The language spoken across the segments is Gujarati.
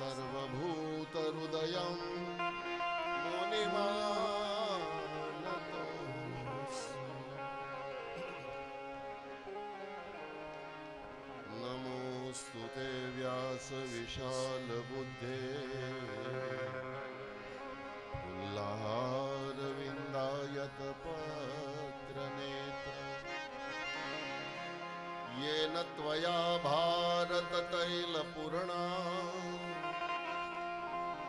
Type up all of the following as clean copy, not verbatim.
सर्वभूतहृदयं मुनिमानतोऽस्मि। नमोऽस्तु ते व्यासविशालबुद्धे पुल्लारविन्दायतपत्रनेत्र येन त्वया भारततैलपूर्णा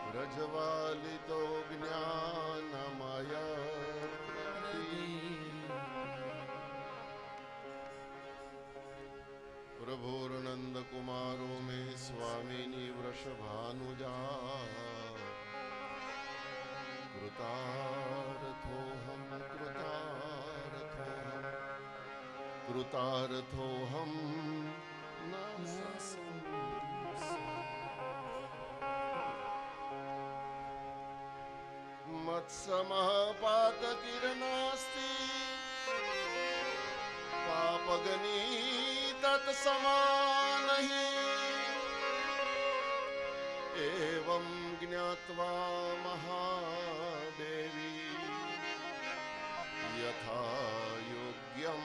व्रजवालितो ज्ञानमया। प्रभुर्नन्दकुमारो मे स्वामिनी वृषभानुजा कृतार्थोऽहं कृतार्थोऽहं मत्समः पातकिरणास्ति पापगनी तत्समानहि। एवं ज्ञात्वा महादेवी यथा योग्यं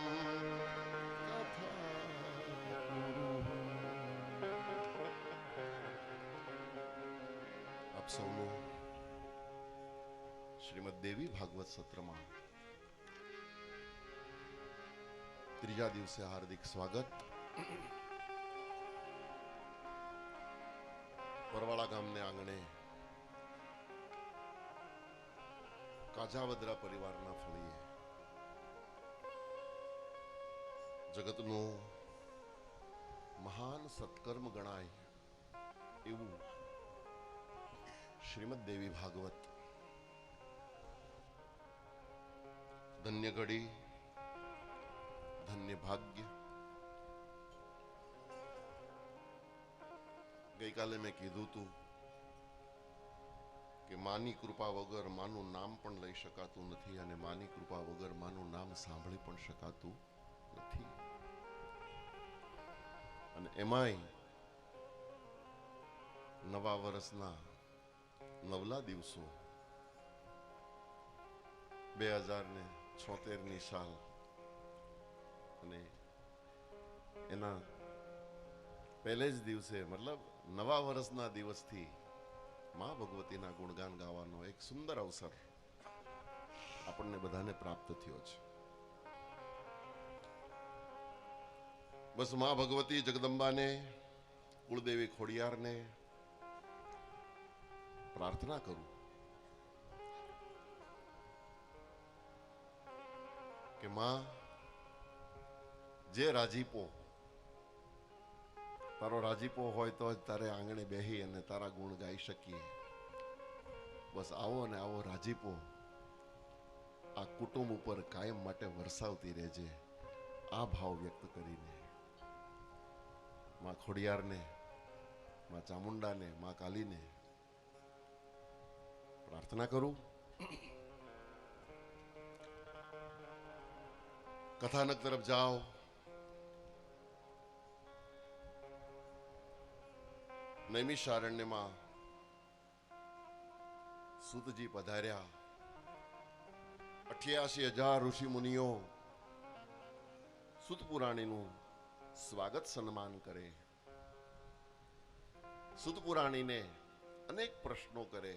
तथा कुरु। આપ સૌનું શ્રીમદ દેવી ભાગવત સત્રમાં ત્રીજા દિવસે હાર્દિક સ્વાગત. પરવાળા ગામને આંગણે કાજાવદરા પરિવારના ફળીએ જગતનું મહાન સત્કર્મ ગણાય એવું શ્રીમદ દેવી ભાગવત ધન્ય ઘડી ધન્ય ભાગ્ય. ગઈકાલે મેં કીધું હતું કે માની કૃપા વગર માનું નામ પણ લઈ શકાતું નથી અને માની કૃપા વગર માનું નામ સાંભળી પણ શકાતું નથી. અને એમાંય નવા વર્ષના નવલા દિવસો 2076ની સાલ અને એના પહેલે જ દિવસે મતલબ નવા વર્ષના દિવસથી મા ભગવતીના ગુણગાન ગાવાનો એક સુંદર અવસર આપણને બધાને પ્રાપ્ત થયો છે. બસ મા ભગવતી જગદંબાને કુળદેવી ખોડિયારને પ્રાર્થના કરું કે માં જે રાજીપો તારો રાજીપો હોય તો જ તારે આંગણે બેહી અને તારા ગુણ ગાઈ શકીએ. બસ આવો ને આવો રાજીપો આ કુટુંબ ઉપર કાયમ માટે વરસાવતી રહેજે. આ ભાવ વ્યક્ત કરીને માં ખોડિયારને, માં ચામુંડાને, માં કાલીને પ્રાર્થના કરું. કથાનક તરફ જાઓ. નૈમિષારણ્યમાં સૂતજી પધાર્યા. 88,000 ઋષિ મુનિઓ સૂત પુરાણીનું સ્વાગત સન્માન કરે. સૂત પુરાણીને અનેક પ્રશ્નો કરે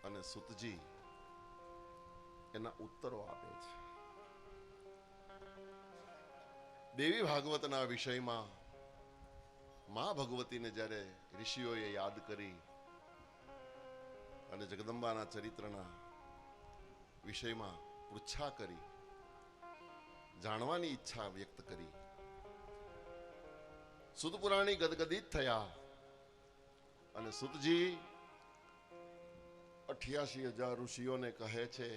અને સૂતજી એના ઉત્તરો આપે છે. દેવી ભાગવતના વિષયમાં મા ભગવતીને જ્યારે ઋષિઓએ યાદ કરી અને જગદંબાના ચરિત્રના વિષયમાં પૃચ્છા કરી, જાણવાની ઈચ્છા વ્યક્ત કરી, સૂત પુરાણી ગદગદિત થયા અને સૂતજી 88,000 ઋષિઓને કહે છે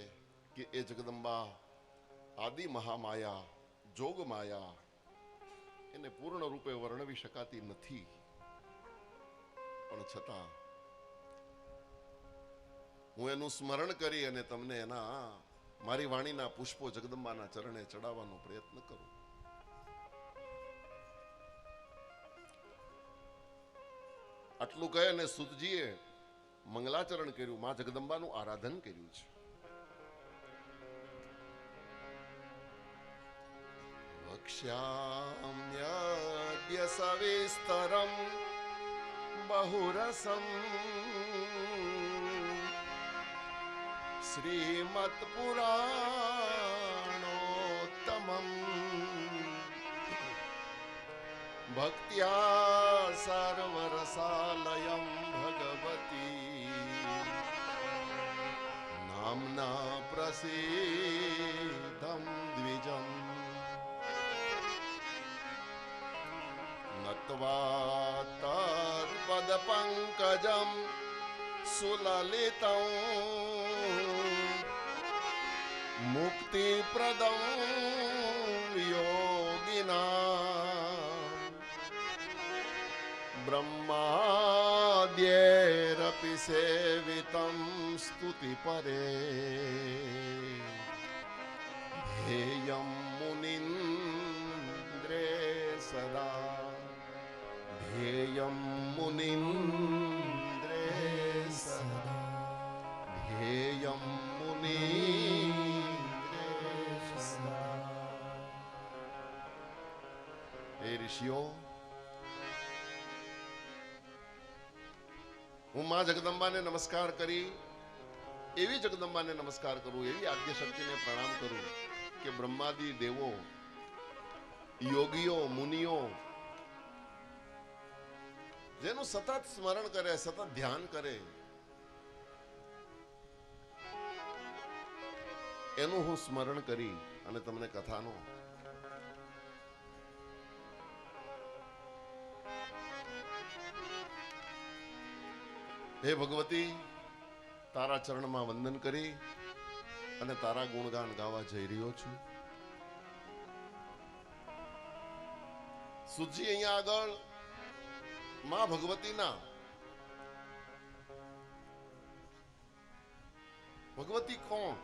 કે એ જગદંબા આદિ મહામાયા, જોગ માયા એને પૂર્ણ રૂપે વર્ણવી શકાતી નથી, પણ છતાં હું એનું સ્મરણ કરી અને તમને એના મારી વાણીના પુષ્પો જગદંબાના ચરણે ચડાવવાનો પ્રયત્ન કરું. આટલું કહે અને સુતજીએ મંગલાચરણ કર્યું, માં જગદંબાનું આરાધન કર્યું છે. વક્ષ્યામ્યદ્ય સવિસ્તરમ બહુરસમ શ્રીમદ પુરાણોત્તમમ ભક્ત્યા સર્વરસાલયમ ભગવતી નામ્ના પ્રસિદ્ધમ દ્વિજમ નત્વા તત્પદ પંકજમ સુલલિતં મુક્તિપ્રદં યોગિનાં બ્રહ્માદ્યૈરપि સેવિतं સ્તુતિપરે ધ્યેયં મુનિન્દ્રે સદા ધ્યેયં મુનિન્દ્રે સદા ધ્યેયં મુનિન્દ્રે સદા. એ ઋષિઓ, હું માં જગદંબાને નમસ્કાર કરી એવી જગદંબાને નમસ્કાર કરું, એવી આદ્ય શક્તિને પ્રણામ કરું કે બ્રહ્માદિ દેવો, યોગીઓ, મુનિઓ જેનું સતત સ્મરણ કરે, સતત ધ્યાન કરે, એનું હું સ્મરણ કરી અને તમને કથાનો હે ભગવતી, તારા ચરણમાં વંદન કરી અને તારા ગુણગાન ગાવા જઈ રહ્યો છું. સુજી અહીંયા આગળ માં ભગવતીના, ભગવતી કોણ,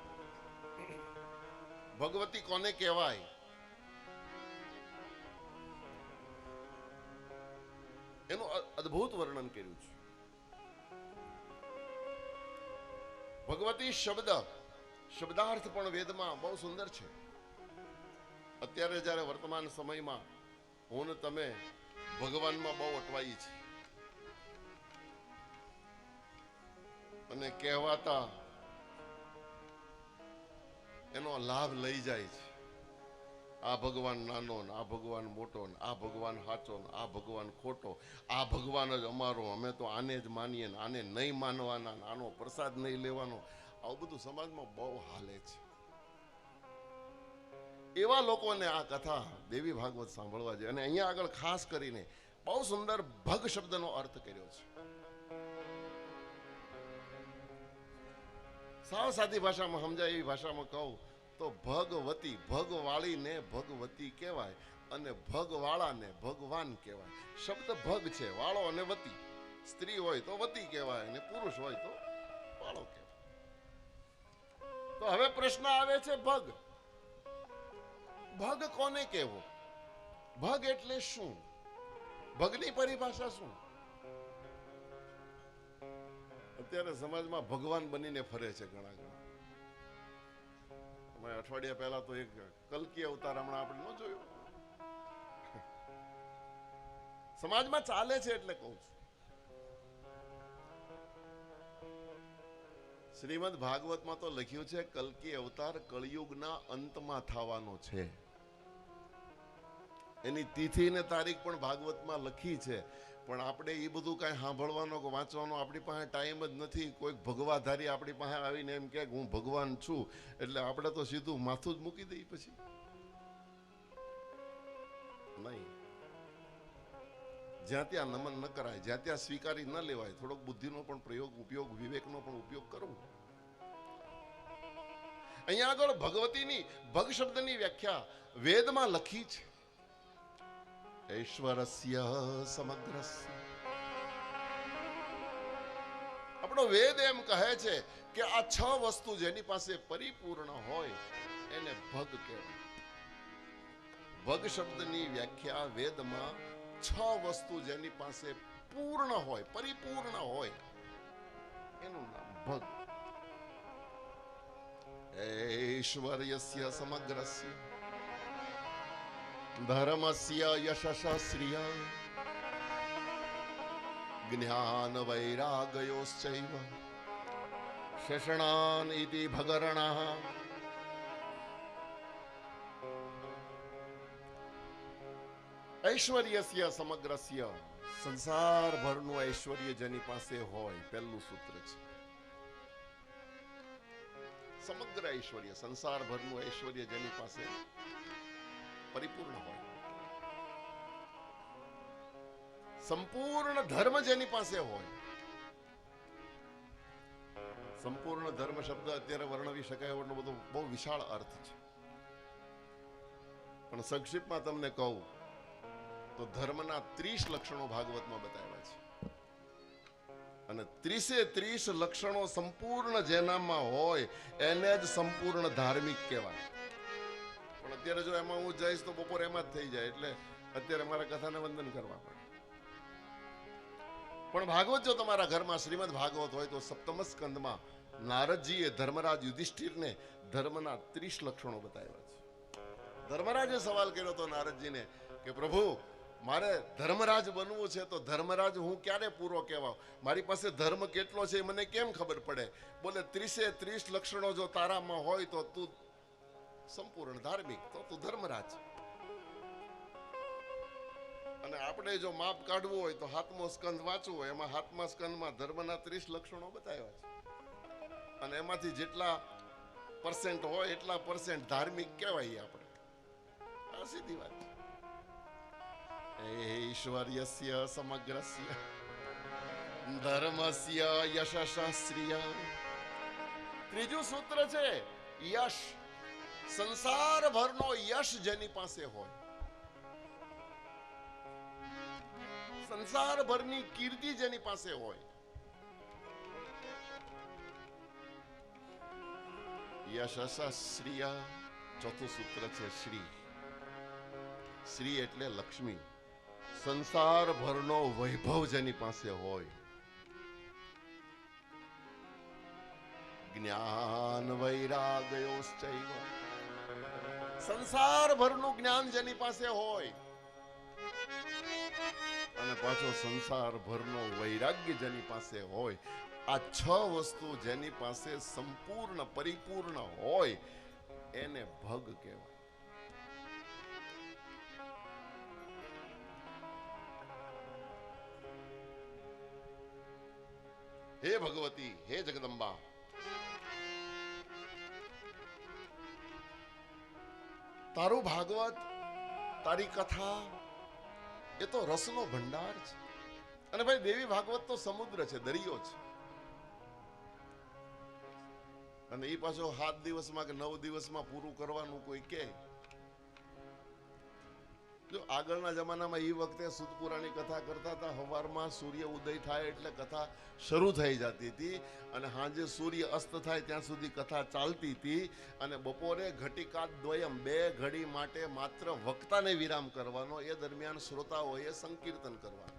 ભગવતી કોને કહેવાય, એનું અદ્ભુત વર્ણન કર્યું છે. ભગવતી શબ્દ, શબ્દાર્થ પણ વેદમાં બહુ સુંદર છે. અત્યારે જ્યારે વર્તમાન સમયમાં હું ને તમે ભગવાનમાં બહુ અટવાઈ છે અને કહેવાતા એનો લાભ લઈ જાય છે. આ ભગવાન નાનો ને આ ભગવાન મોટો ને આ ભગવાન સાચો ને આ ભગવાન ખોટો, આ ભગવાન જ અમારો, અમે તો આને જ માનીએ ને આને નહીં માનવાના, આનો પ્રસાદ નહીં લેવાનો, આવું બધું સમાજમાં બહુ હાલે છે. એવા લોકોને આ કથા દેવી ભાગવત સાંભળવા જોઈએ. અને અહીંયા આગળ ખાસ કરીને બહુ સુંદર ભગ શબ્દનો અર્થ કર્યો છે. સાવ સાદી ભાષામાં સમજાય એવી ભાષામાં કહું તો ભગવતી, ભગવાળીને ભગવતી કહેવાય અને ભગવાળાને ભગવાન કહેવાય. શબ્દ ભગ છે, વાળો અને વતી. સ્ત્રી હોય તો વતી કહેવાય અને પુરુષ હોય તો વાળો કહેવાય. તો હવે પ્રશ્ન આવે છે, ભગ, ભગ કોને કહેવો? ભગ એટલે શું? ભગની પરિભાષા શું? અત્યારે સમાજમાં ભગવાન બનીને ફરે છે ઘણા ઘણા. અઠવાડિયા પહેલા તો એક કલ્કી અવતાર હમણાં આપણે ન જોયો, સમાજમાં ચાલે છે એટલે કહું છું. શ્રીમદ ભાગવતમાં તો લખ્યું છે કલ્કી અવતાર કળિયુગના અંતમાં થવાનો છે. એની તિથિ ને તારીખ પણ ભાગવતમાં લખી છે, પણ આપણે એ બધું કાંઈ સાંભળવાનો કે વાંચવાનો આપણી પાસે ટાઈમ જ નથી. કોઈક ભગવાધારી આપણી પાસે આવીને એમ કે હું ભગવાન છું એટલે આપણે તો સીધું માથું જ મૂકી દઈએ. પછી નહીં, જ્યાં ત્યાં નમન ન કરાય, જ્યાં ત્યાં સ્વીકારી ન લેવાય. થોડોક બુદ્ધિનો પણ પ્રયોગ, ઉપયોગ, વિવેકનો પણ ઉપયોગ કરવો. અહીંયા આગળ ભગવતીની, ભગ શબ્દની વ્યાખ્યા વેદમાં લખી છે. ઐશ્વરસ્ય સમગ્રસ્ય. આપણો વેદ એમ કહે છે કે આ 6 વસ્તુ જેની પાસે પરિપૂર્ણ હોય એને ભગ કહેવાય. ભગ શબ્દની વ્યાખ્યા વેદમાં 6 વસ્તુ જેની પાસે પરિપૂર્ણ હોય એનું નામ ભગ. ઐશ્વર્યસ્ય સમગ્રસ્ય ધર્મસ્ય યશસ્ય શ્રિય જ્ઞાન વૈરાગયોશ્ચૈવ શેષણાન ઇતિ ભગરણઃ. ઐશ્વર્યસ્ય સમગ્રસ્ય, સંસાર ભરનું ઐશ્વર્ય જેની પાસે હોય, પહેલું સૂત્ર છે. સમગ્ર ઐશ્વર્ય, સંસાર ભરનું ઐશ્વર્ય જેની પાસે પરિપૂર્ણ હોય, સંપૂર્ણ ધર્મ જેની પાસે હોય. સંપૂર્ણ ધર્મ શબ્દ અત્યારે વર્ણવી શકાય એટલો બધો બહુ વિશાળ અર્થ છે, પણ સંક્ષિપ્તમાં તમને કહું તો ધર્મના 30 લક્ષણો ભાગવતમાં બતાવ્યા છે, અને 30 લક્ષણો સંપૂર્ણ જેનામાં હોય એને જ સંપૂર્ણ ધાર્મિક કહેવાય. પણ અત્યારે જો એમાં હું જઈશ તો બપોર એમાં જ થઈ જાય, એટલે અત્યારે મારા કથાને વંદન કરવા પડે. પણ ભાગવત જો તમારા ઘરમાં શ્રીમદ ભાગવત હોય તો સપ્તમ સ્કંદમાં નારદજીએ ધર્મરાજ યુધિષ્ઠિરને ધર્મના 30 લક્ષણો બતાવ્યા છે. ધર્મરાજે સવાલ કર્યો હતો નારદજીને કે પ્રભુ, મારે ધર્મરાજ બનવું છે તો ધર્મરાજ હું ક્યારે પૂરો કહેવાઉં? મારી પાસે ધર્મ કેટલો છે મને કેમ ખબર પડે? બોલે 30 લક્ષણો જો તારામાં હોય તો તું સંપૂર્ણ ધાર્મિક, તો તું ધર્મરાજ. અને આપણે જો માપ કાઢવું હોય તો 7મો સ્કંદ વાંચવું હોય, એમાં 7મા સ્કંદમાં ધર્મના 30 લક્ષણો બતાવ્યા છે, અને એમાંથી જેટલા % હોય એટલા % ધાર્મિક કહેવાય આપણે. આ સીધી વાત. ઐશ્વર્યસ્ય સમગ્રસ્ય ધર્મસ્ય યશસ્ય શ્રિય. ત્રીજું સૂત્ર છે યશ. સંસાર ભરનો યશ જેની પાસે હોય, સંસાર ભરની કીર્તિ જેની પાસે હોય, યશસ્ય શ્રિય. ચોથું સૂત્ર છે શ્રી. શ્રી એટલે લક્ષ્મી. સંસાર ભરનો વૈભવ જેની પાસે હોય, જ્ઞાન વૈરાગયોશ્ચૈવ. સંસાર ભરનું જ્ઞાન જેની પાસે હોય, અને પાછો સંસાર ભરનો વૈરાગ્ય જેની પાસે હોય, આ 6 વસ્તુ જેની પાસે સંપૂર્ણ પરિપૂર્ણ હોય એને ભગ કહેવાય. હે ભગવતી, હે જગદંબા, તારું ભાગવત, તારી કથા એ તો રસનો ભંડાર છે. અને ભાઈ દેવી ભાગવત તો સમુદ્ર છે, દરિયો છે. અને એ પાછો 7 દિવસમાં કે 9 દિવસમાં પૂરું કરવાનું કોઈ કે. જો આગળના જમાનામાં એ વખતે સુદપુરાની કથા કરતા હતા, સવારમાં સૂર્ય ઉદય થાય એટલે કથા શરૂ થઈ જતી હતી, અને સાંજે સૂર્ય અસ્ત થાય ત્યાં સુધી કથા ચાલતી હતી, અને બપોરે ઘટિકા દ્વયમ 2 ઘડી માટે માત્ર વક્તાને વિરામ કરવાનો. એ દરમિયાન શ્રોતાઓએ સંકીર્તન કરવાનું.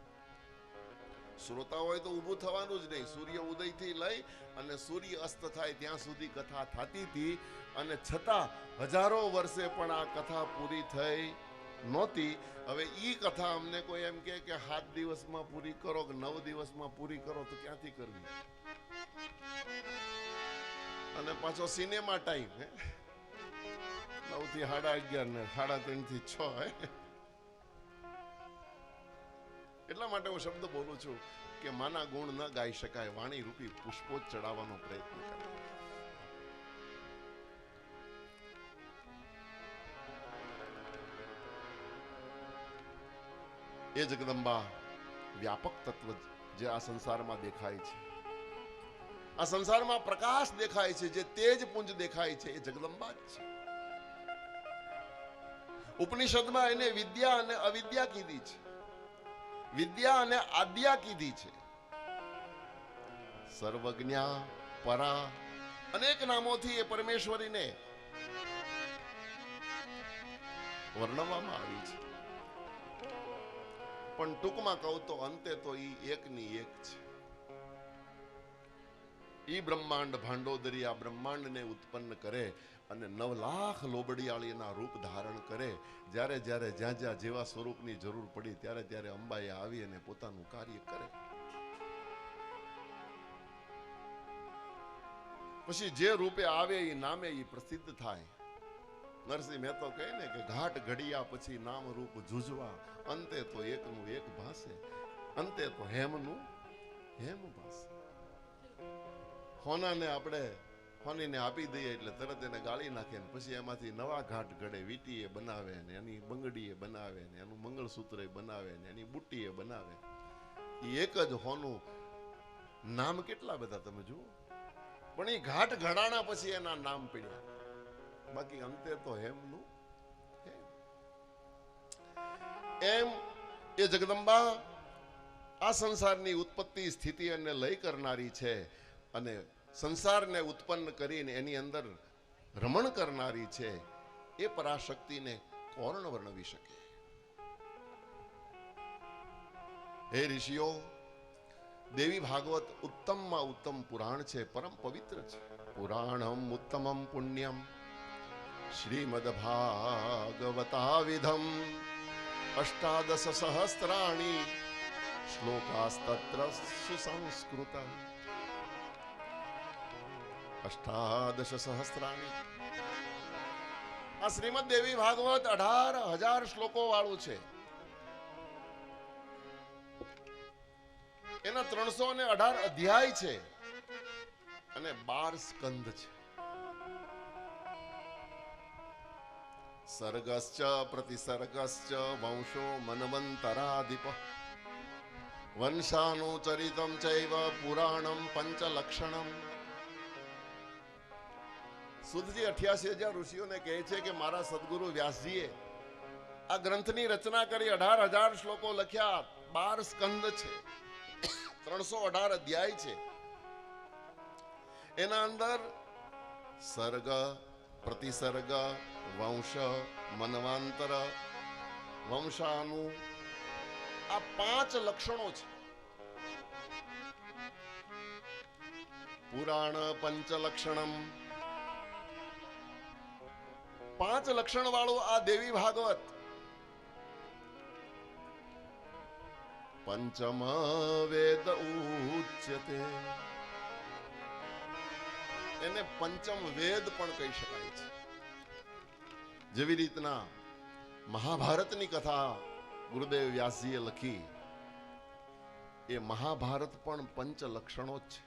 શ્રોતાઓએ તો ઊભું થવાનું જ નહીં. સૂર્ય ઉદયથી લઈ અને સૂર્ય અસ્ત થાય ત્યાં સુધી કથા થતી હતી, અને છતાં હજારો વર્ષે પણ આ કથા પૂરી થઈ નહોતી. હવે ઈ કથા અમને કોઈ એમ કે 7 દિવસમાં પૂરી કરો કે 9 દિવસમાં પૂરી કરો તો ક્યાંથી કરવી? અને પાછો સિનેમા ટાઈમ 9 થી 11:30 ને 3:30 થી 6. એટલા માટે હું શબ્દ બોલું છું કે માના ગુણ ન ગાઈ શકાય, વાણી રૂપી પુષ્પો ચડાવવાનો પ્રયત્ન કરે. એ જગદંબા વ્યાપક તત્વ જે આ સંસારમાં દેખાય છે, આ સંસારમાં પ્રકાશ દેખાય છે, જે તેજ પુંજ દેખાય છે, એ જગદંબા જ છે. ઉપનિષદમાં એને વિદ્યા અને અવિદ્યા કીધી છે, વિદ્યા અને આદ્યા કીધી છે. સર્વજ્ઞા, પરા, અનેક નામોથી એ પરમેશ્વરીને વર્ણવવામાં આવી છે. પણ ટૂંકમાં કહું તો અંતે તો ઈ એકની એક છે. ઈ બ્રહ્માંડ ભાંડોદરી આ બ્રહ્માંડને ઉત્પન્ન કરે અને 9 લાખ લોબડિયાળીના રૂપ ધારણ કરે. જ્યારે જ્યારે જ્યાં જ્યાં જેવા સ્વરૂપની જરૂર પડી ત્યારે ત્યારે અંબાએ આવી અને પોતાનું કાર્ય કરે. પછી જે રૂપે આવે એ નામે એ પ્રસિદ્ધ થાય. નરસિંહ મહેતો કહે ને કે ઘાટ ઘડિયા પછી નામ રૂપ જુજવા, અંતે તો એકનું એક ભાસે, અંતે તો હેમનું હેમ ભાસે. હોનાને આપણે હોનીને આપી દઈએ એટલે તરત એને ગાળી નાખે ને પછી એમાંથી નવા ઘાટ ઘડે. વીટીએ બનાવે ને એની બંગડીએ બનાવે ને એનું મંગળસૂત્ર બનાવે ને એની બુટ્ટીએ બનાવે. એ એક જ હોનું નામ કેટલા બધા તમે જુઓ, પણ એ ઘાટ ઘડાણા પછી એના નામ પડ્યા. બાકી અંતે તો હેમનું એમ એ જગદંબા આ સંસારની ઉત્પત્તિ સ્થિતિ અને લય કરનારી છે અને સંસારને ઉત્પન્ન કરીને એની અંદર રમણ કરનારી છે. એ પરાશક્તિને કોણ વર્ણવી શકે? હે ઋષિઓ, દેવી ભાગવત ઉત્તમમાં ઉત્તમ પુરાણ છે, પરમ પવિત્ર છે. પુરાણમ ઉત્તમમ પુણ્યમ શ્રીમદ ભાગવતાવિધમ અષ્ટાદશ સહસ્રાણી શ્લોકાસ્તત્ર સુસંસ્કૃત. અષ્ટાદશ સહસ્રાણી આ શ્રીમદ દેવી ભાગવત 18,000 શ્લોકો વાળું છે. એના 318 અધ્યાય છે અને 12 સ્કંદ છે. સર્ગશ્ચ પ્રતિસર્ગશ્ચ વંશો મન્વંતરાધિપ વંશાનુચરિતમ ચૈવ પુરાણમ પંચલક્ષણમ. સુધજી 88,000 ઋષિઓને કહે છે કે મારા સદગુરુ વ્યાસજીએ આ ગ્રંથની રચના કરી, 18,000 શ્લોકો લખ્યા, 12 સ્કંદ છે, 318 અધ્યાય છે. એના અંદર સર્ગ, પ્રતિસર્ગ, વંશ, મન્વાંતર, વંશાનુ આ 5 લક્ષણો છે. પુરાણ પંચલક્ષણમ, 5 લક્ષણ વાળું આ દેવી ભાગવત. પંચમ વેદ ઉચ્યતે, એને પંચમ વેદ પણ કહી શકાય છે. જેવી રીતના મહાભારતની કથા ગુરુદેવ વ્યાસજીએ લખી, એ મહાભારત પણ પંચ લક્ષણો જ છે.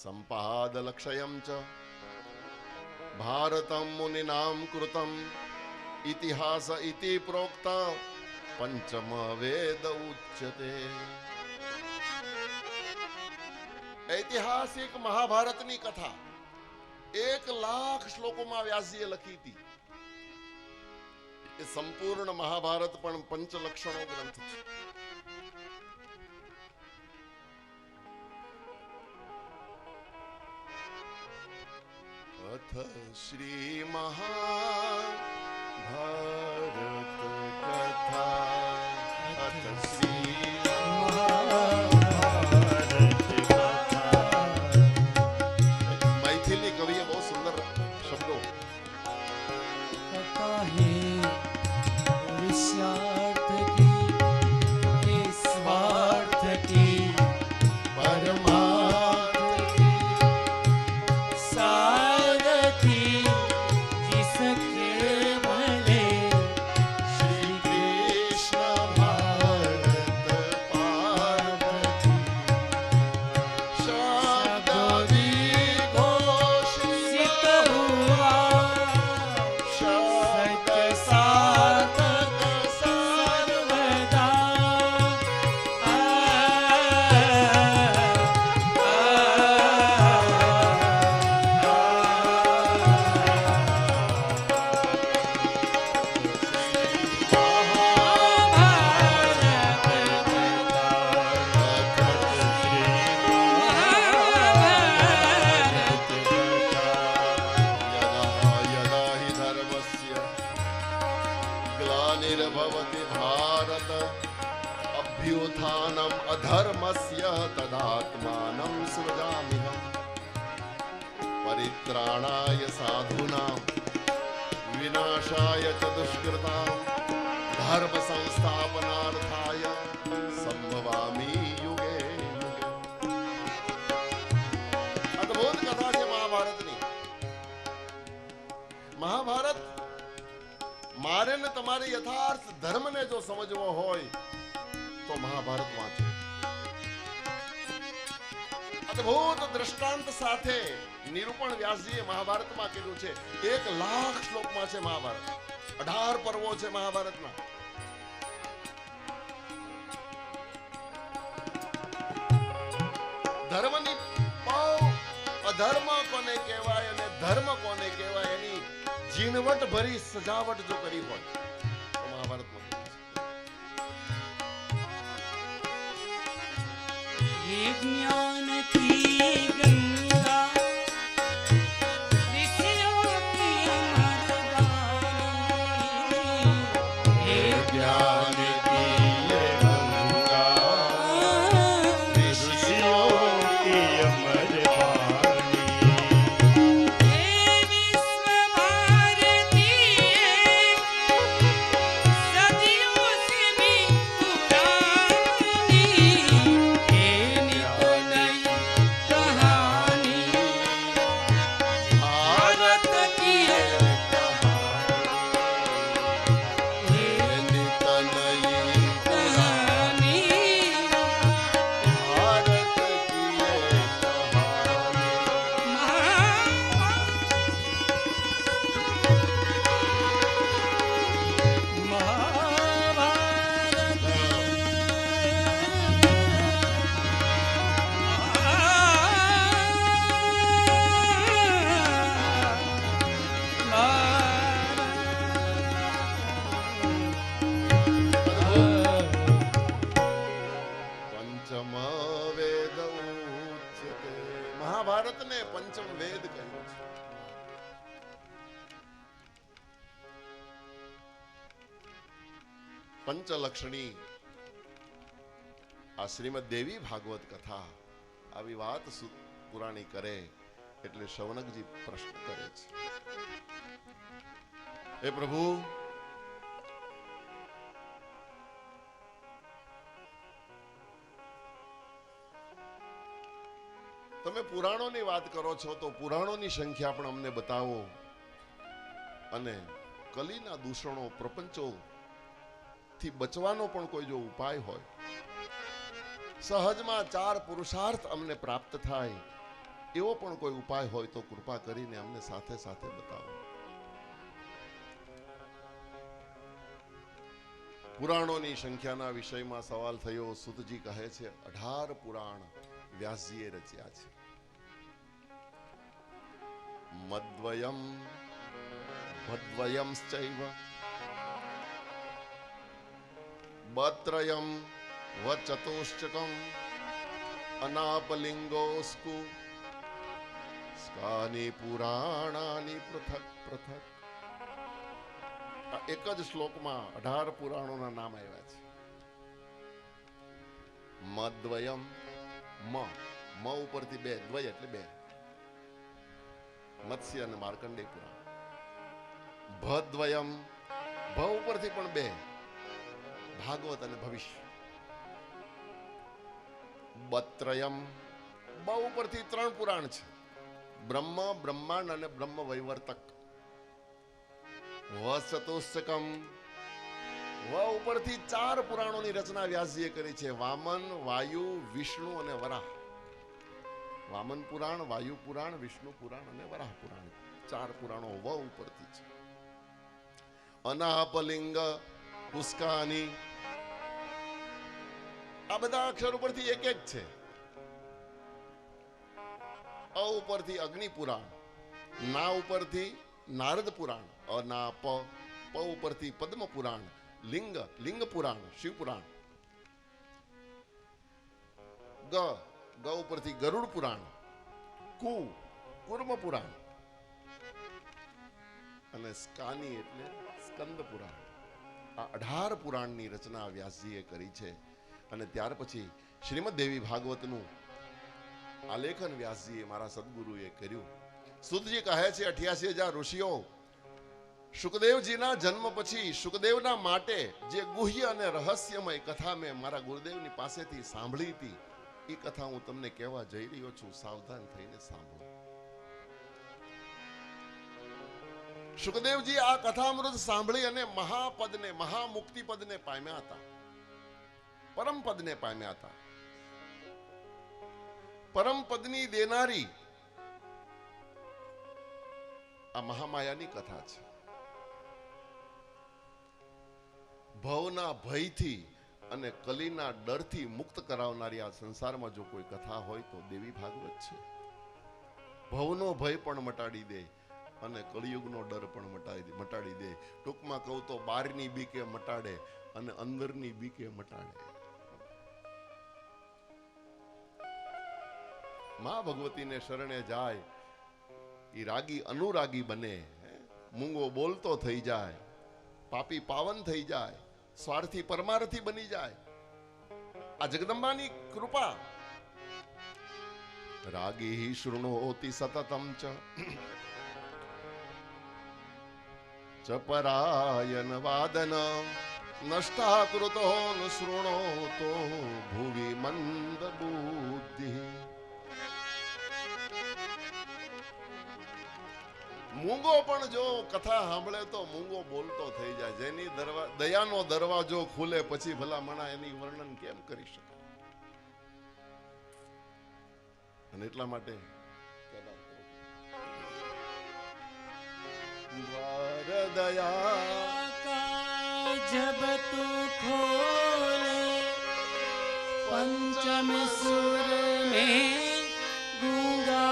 સંપાદ લક્ષયમ ચ ભારતમ મુનિનામ કૃતમ ઇતિહાસ ઇતિ પ્રોક્ત પંચમ વેદ ઉચ્યતે. ઐતિહાસિક મહાભારતની કથા 1,00,000 શ્લોકોમાં વ્યાસજીએ લખી હતી. એ સંપૂર્ણ મહાભારત પણ પંચલક્ષણો ગ્રંથ છે. અથ શ્રી મહાભારત કથા, અથ શ્રી મહાભારત કથા. મૈથિલી કવિએ બહુ સુંદર શબ્દો. कथा है विषयार्थ की, हे स्वार्थ की, परमार्थ की, सारथी जिसके भले શ્રી કૃષ્ણ ભારત પાર્વતી શબ્દ વિઘોષિત हुआ શબ્દ सार्थक सर्वदा. भवति भारत अभ्युत्थानम् अधर्मस्य तदात्मानं सृजाम्यहम् परित्राणाय साधूनां विनाशाय च दुष्कृतां धर्म संस्थापनार्थाय संभवामि युगे युगे। अद्भुत कथा છે મહાભારતની। મહાભારત મારે ને તમારે યથાર્થ ધર્મને જો સમજવો હોય તો મહાભારત વાંચો। અદ્ભુત દ્રષ્ટાંત સાથે નિરૂપણ વ્યાસજીએ મહાભારતમાં કર્યું છે। 1,00,000 શ્લોકમાં છે મહાભારત, 18 પર્વો છે મહાભારતના। ધર્મની પાવ અધર્મ કોને કહેવાય અને ધર્મ કોને કહેવાય એની ઝીણવટ ભરી સજાવટ જો કરી હોય તો મહાભારતમાં ये ज्ञान की गंगा ऋषियों की अमर वाणी। ये ज्ञान की ये गंगा ऋषियों की अमर वाणी। ये विश्व भारती सदियों से भी पुरानी। મહાભારતને પંચમ વેદ કહ્યું છે। પંચલક્ષણી આ શ્રીમદ દેવી ભાગવત કથા આવી વાત પુરાણી કરે એટલે શૌનકજી પ્રશ્ન કરે છે, હે પ્રભુ તમે પુરાણોની વાત કરો છો તો પુરાણોની સંખ્યા પણ અમને બતાવો અને કલીના દૂષણો પ્રપંચો થી બચવાનો પણ કોઈ જો ઉપાય હોય, સહજમાં 4 પુરુષાર્થ અમને પ્રાપ્ત થાય એવો પણ કોઈ ઉપાય હોય તો કૃપા કરીને અમને સાથે સાથે બતાવો। પુરાણોની સંખ્યાના વિષયમાં સવાલ થયો। સુતજી કહે છે 18 પુરાણ વ્યાસજીએ રચ્યા છે। મદ્વયમ ભદ્વયંશ્ચૈવ બત્રયમ વચતુશ્ચકમ અનાપલિંગોસ્કુ સ્કાની પુરાણાની પૃથક પૃથક। એક જ શ્લોકમાં 18 પુરાણોના નામ આવ્યા છે। મદ્વયમ મ ઉપરથી 2 દ્વય એટલે 2 મત્સ્ય અને માર્કંડેય પુરાણ। ભદ્વયમ ભ ઉપરથી પણ 2 ભાગવત અને ભવિષ્ય। બત્રયમ બ ઉપરથી 3 પુરાણ છે, બ્રહ્મ બ્રહ્માંડ અને બ્રહ્મ વૈવર્તક। વચતુષ્કમ વ ઉપરથી 4 પુરાણોની રચના વ્યાસજીએ કરી છે, વામન વાયુ વિષ્ણુ અને વરાહ। વામન પુરાણ, વાયુ પુરાણ, વિષ્ણુ પુરાણ અને વરાહ પુરાણ, 4 પુરાણો વ ઉપરથી છે। અનાપલિંગ પુષ્કાની આ બધા અક્ષર ઉપરથી એક એક છે। અ ઉપરથી અગ્નિ પુરાણ, ના ઉપરથી નારદ પુરાણ, અના પ ઉપરથી પદ્મ પુરાણ, લિંગ પુરાણ શિવ પુરાણ, ગ ઉપરથી ગરુડ પુરાણ, કુર્મ પુરાણ અને સ્કાની એટલે સ્કંદ પુરાણ। આ 18 પુરાણની રચના વ્યાસજીએ કરી છે. અને ત્યાર પછી શ્રીમદ દેવી ભાગવતનું આલેખન વ્યાસજીએ મારા સદગુરુએ કર્યું. સુતજી કહે છે 88,000 ઋષિઓ શુકદેવજીના જન્મ પછી શુકદેવના માટે જે ગુહ્ય અને રહસ્યમય કથા મેં મારા ગુરુદેવની પાસેથી સાંભળી હતી, એ કથા હું તમને કહેવા જઈ રહ્યો છું. સાવધાન થઈને સાંભળો. શુકદેવજી આ કથામૃત સાંભળી અને મહાપદને, મહામુક્તિ પદને પામ્યા હતા, પરમ પદને પામ્યા હતા. પરમ પદની દેનારી આ મહામાયાની કથા છે. ભવના ભયથી અને કલીના ડરથી મુક્ત કરાવનારી આ સંસારમાં જો કોઈ કથા હોય તો દેવી ભાગવત છે. ભવનો ભય પણ મટાડી દે અને કળિયુગનો ડર પણ મટાડી દે. ટૂંકમાં કહું તો બહારની બીકે મટાડે અને અંદરની બીકે મટાડે. માં ભગવતીને શરણે જાય એ રાગી અનુરાગી બને. મૂંગો બોલતો થઈ જાય, પાપી પાવન થઈ જાય, સ્વાર્થી પરમાર્થી બની જાય. આ જગદંબાની કૃપા. રાગી શૃણોતિ સતતમ ચ પરાયન વાદન નષ્ટા કૃતો ન શૃણોતો ભુવિ મંદ બુદ્ધિ. મૂંગો પણ જો કથા સાંભળે તો મૂંગો બોલતો થઈ જાય. જેની દયાનો દરવાજો ખુલે પછી ભલામણા એની વર્ણન કેમ કરી શકે. અને એટલા માટે દ્વાર દયા का जब तू खोले पंचम सुर में गूंगा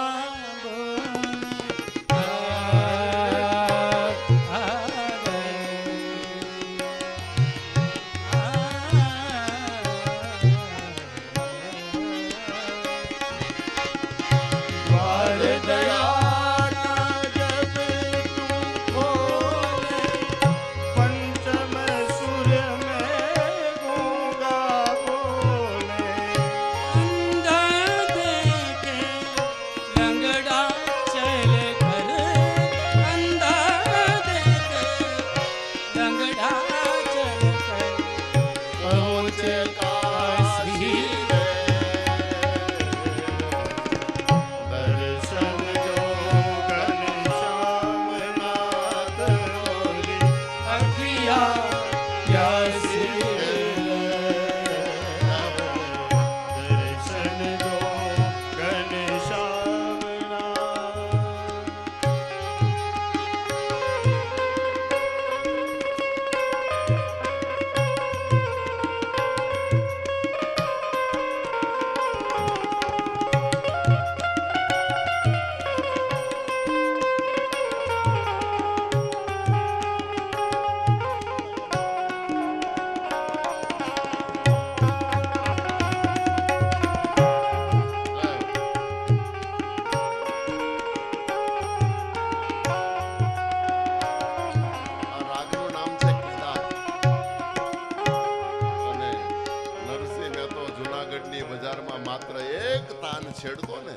છેડતો ને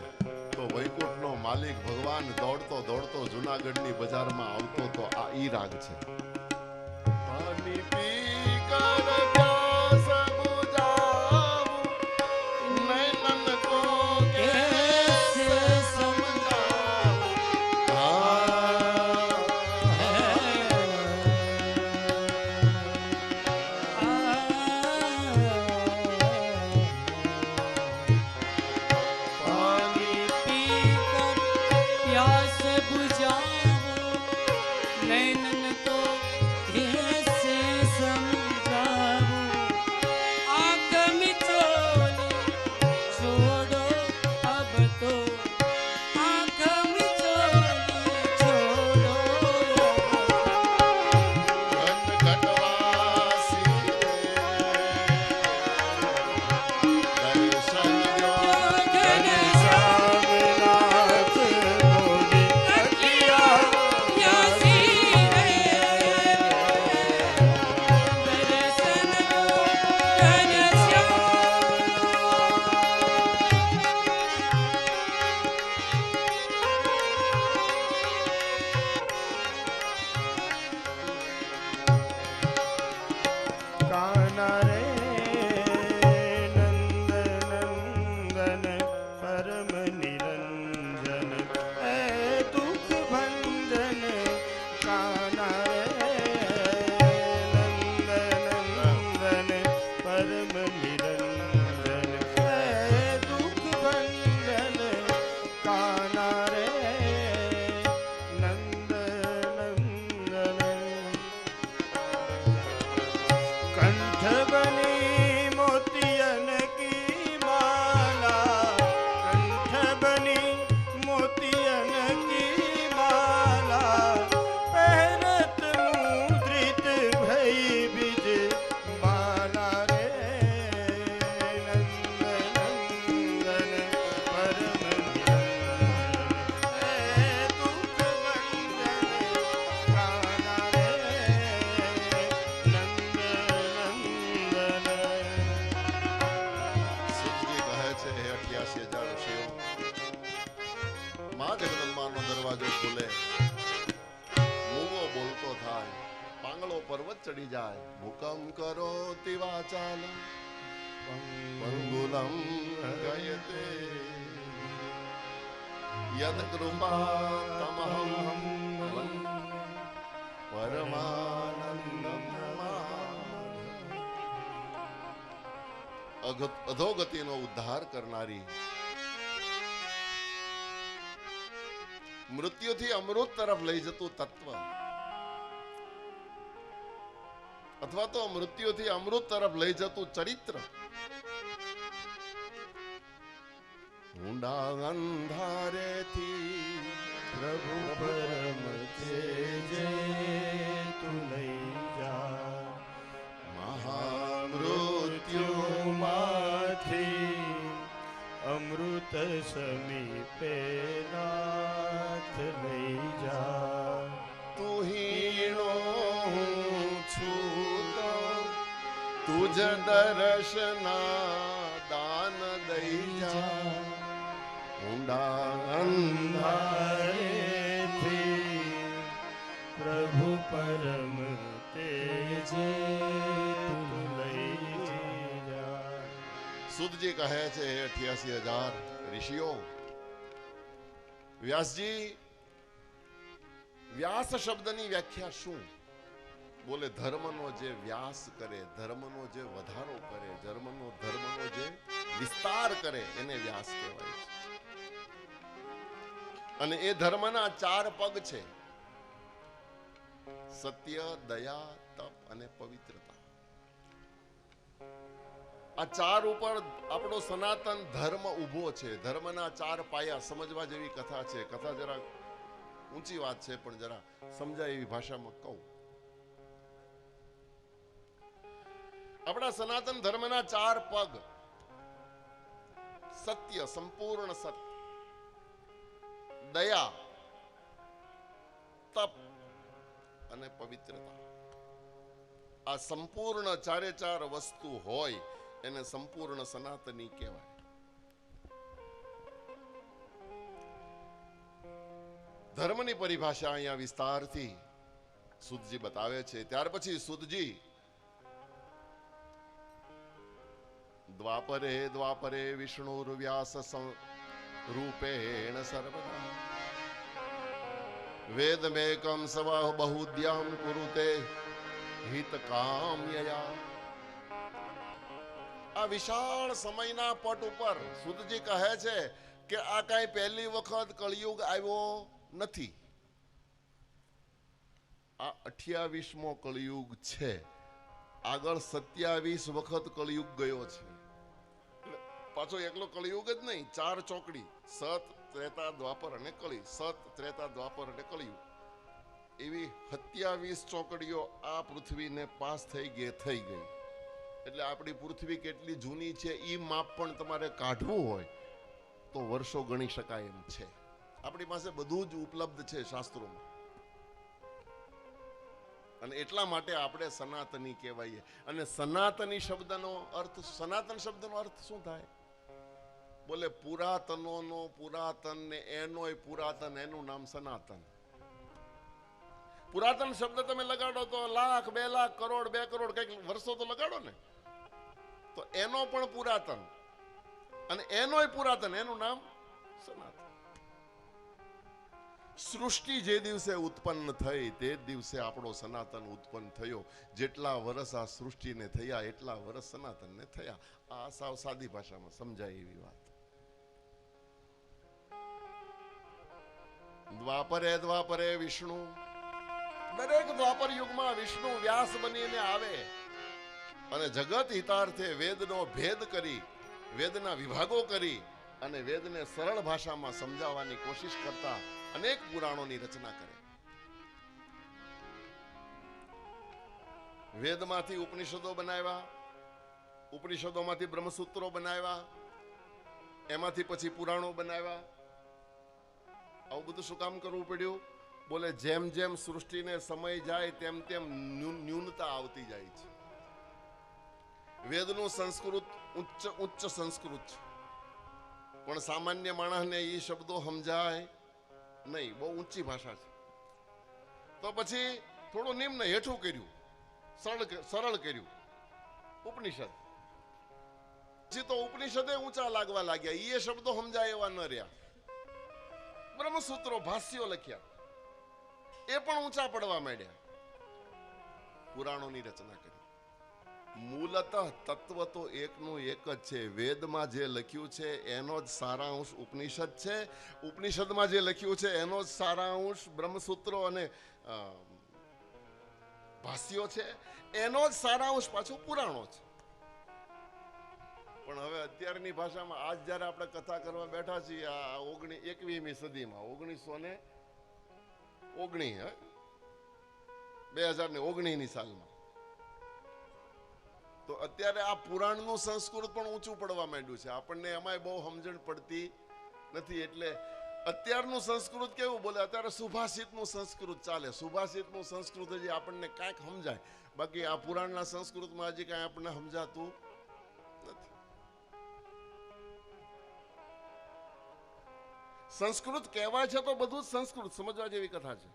તો વૈકુંઠનો માલિક ભગવાન દોડતો દોડતો જુનાગઢની બજારમાં આવતો તો આ ઈ રાગ છે. પાણી પી કર પ્યાસ બુઝાવું, નૈનન કો કેસે સમજાવું. नैनन को कैसे समझा જાય. મુકમ કરોતિ વાચાલ પંગુલમ ગયતે યદ કૃપા તમહં પરમાનંદમ અધોગતિનો ઉદ્ધાર કરનારી, મૃત્યુથી અમૃત તરફ લઈ જતું તત્વ, અથવા તો મૃત્યુથી અમૃત તરફ લઈ જતું ચરિત્ર, ઊંડા અંધારેથી પ્રભુ પરમ તેજે તું લઈ જા, મહામૃત્યુમાંથી અમૃત સમીપે નાથ લઈ જા. તું હીણો હું છું તો તુજ દર્શના દાન દઈ જા. ઊંડા અંધારેથી પ્રભુ પરમ તેજે તું લઈ જા. સુદજી કહે છે 88,000 ઋષિઓ, વ્યાસજી વ્યાસ શબ્દની વ્યાખ્યા શું? બોલે ધર્મનો જે વ્યાસ કરે, ધર્મનો જે વધારો કરે, ધર્મનો જે વિસ્તાર કરે એને વ્યાસ કહેવાય છે. અને એ ધર્મના 4 પગ છે: સત્ય, દયા, તપ અને પવિત્રતા. આ 4 ઉપર આપણો સનાતન ધર્મ ઊભો છે. ધર્મના 4 પાયા સમજવા જેવી કથા છે. કથા જરા ઊંચી વાત છે, પણ જરા સમજાય એવી ભાષામાં કહું. આપણા સનાતન ધર્મના 4 પગ: સત્ય, સંપૂર્ણ સત્ય, દયા, તપ અને પવિત્રતા. આ સંપૂર્ણ 4 વસ્તુ હોય એને સંપૂર્ણ સનાતની કહેવાય. ધર્મની પરિભાષા અહીંયા વિસ્તારથી સુદજી બતાવે છે. ત્યાર પછી સુદજી દ્વાપરે વિષ્ણુર્વ્યાસ રૂપેણ સર્વદા વેદમેકં સવા બહુદ્યામ કુરુતે હિત કામ્યયા. આ વિશાળ સમયના પટ ઉપર સુદજી કહે છે કે આ કઈ પહેલી વખત કળિયુગ આવ્યો નથી. આ 28મો કળિયુગ છે. આગળ 27 વખત કળિયુગ ગયો છે. પાછો એકલો કળિયુગ જ નહીં, 4 ચોકડી: સત, ત્રેતા, દ્વાપર અને કળી. સત, ત્રેતા, દ્વાપર અને કળિયુગ. એવી 27 ચોકડીઓ આ પૃથ્વીને પાસ થઈ ગઈ. એટલે આપણી પૃથ્વી કેટલી જૂની છે એ માપ પણ તમારે કાઢવું હોય તો વર્ષો ગણી શકાય એમ છે. આપણી પાસે બધું જ ઉપલબ્ધ છે શાસ્ત્રોમાં. અને એટલા માટે આપણે સનાતની કહેવાઈએ. અને સનાતની શબ્દનો અર્થ, સનાતન શબ્દનો અર્થ શું થાય? બોલે પુરાતનોનો પુરાતન ને એનોય પુરાતન, એનું નામ સનાતન. પુરાતન શબ્દ તમે લગાડો તો લાખ, 2 લાખ, કરોડ, 2 કરોડ કઈક વર્ષો તો લગાડો ને, તો એનો પણ પુરાતન અને એનોય પુરાતન, એનું નામ સનાતન. સૃષ્ટિ જે દિવસે ઉત્પન્ન થઈ તે જ દિવસે આપણો સનાતન ઉત્પન્ન થયો. જેટલા વર્ષ આ સૃષ્ટિને થયા એટલા વર્ષ સનાતનને થયા. આ સાવ સાદી ભાષામાં સમજાય એવી વાત. દ્વાપરે વિષ્ણુ. દરેક દ્વાપર યુગમાં વિષ્ણુ વ્યાસ બનીને આવે અને જગત હિતાર્થે વેદનો ભેદ કરી, વેદના વિભાગો કરી અને વેદને સરળ ભાષામાં સમજાવવાની કોશિશ કરતા અનેક પુરાણોની રચના કરે. વેદમાંથી ઉપનિષદો બનાવ્યા, ઉપનિષદોમાંથી બ્રહ્મસૂત્રો બનાવ્યા, એમાંથી પછી પુરાણો બનાવ્યા. આવું બધું શું કામ કરવું પડ્યું? બોલે જેમ જેમ સૃષ્ટિને સમય જાય તેમ તેમ ન્યૂનતા આવતી જાય છે. વેદનું સંસ્કૃત ઉચ્ચ સંસ્કૃત છે, પણ સામાન્ય માણસને એ શબ્દો સમજાય નહીં, બહુ ઊંચી ભાષા છે. તો પછી થોડું નિમ્ન હેઠું કર્યું. સરળ કર્યું ઉપનિષદ. પછી તો ઉપનિષદે ઊંચા લાગવા લાગ્યા, એ શબ્દો સમજાય એવા ન રહ્યા. બ્રહ્મસૂત્રો ભાષ્યો લખ્યા, એ પણ ઊંચા પડવા માંડ્યા. પુરાણોની રચના કરી. મૂલતઃ તત્વ તો એકનું એક જ છે. વેદમાં જે લખ્યું છે એનો જ સારાંશ ઉપનિષદ છે. ઉપનિષદમાં જે લખ્યું છે એનો જ સારાંશ બ્રહ્મસૂત્રો અને ભાષ્યો છે. એનો જ સારાંશ પાછો પુરાણો છે. પણ હવે અત્યારની ભાષામાં આજ જયારે આપણે કથા કરવા બેઠા છીએ આ 21મી સદીમાં 2019 સાલમાં, તો અત્યારે આ પુરાણનું સંસ્કૃત પણ ઊંચું પડવા માંડ્યું છે. આપણને એમાંય બહુ સમજણ પડતી નથી. એટલે અત્યારનું સંસ્કૃત કેવું બોલે, અત્યારે સુભાષિતનું સંસ્કૃત ચાલે. સુભાષિતનું સંસ્કૃત હજી આપણને કાંઈક સમજાય, બાકી આ પુરાણના સંસ્કૃતમાં હજી કાંઈ આપણને સમજાતું નથી. સંસ્કૃત કહેવાય છે તો બધું જ સંસ્કૃત સમજવા જેવી કથા છે.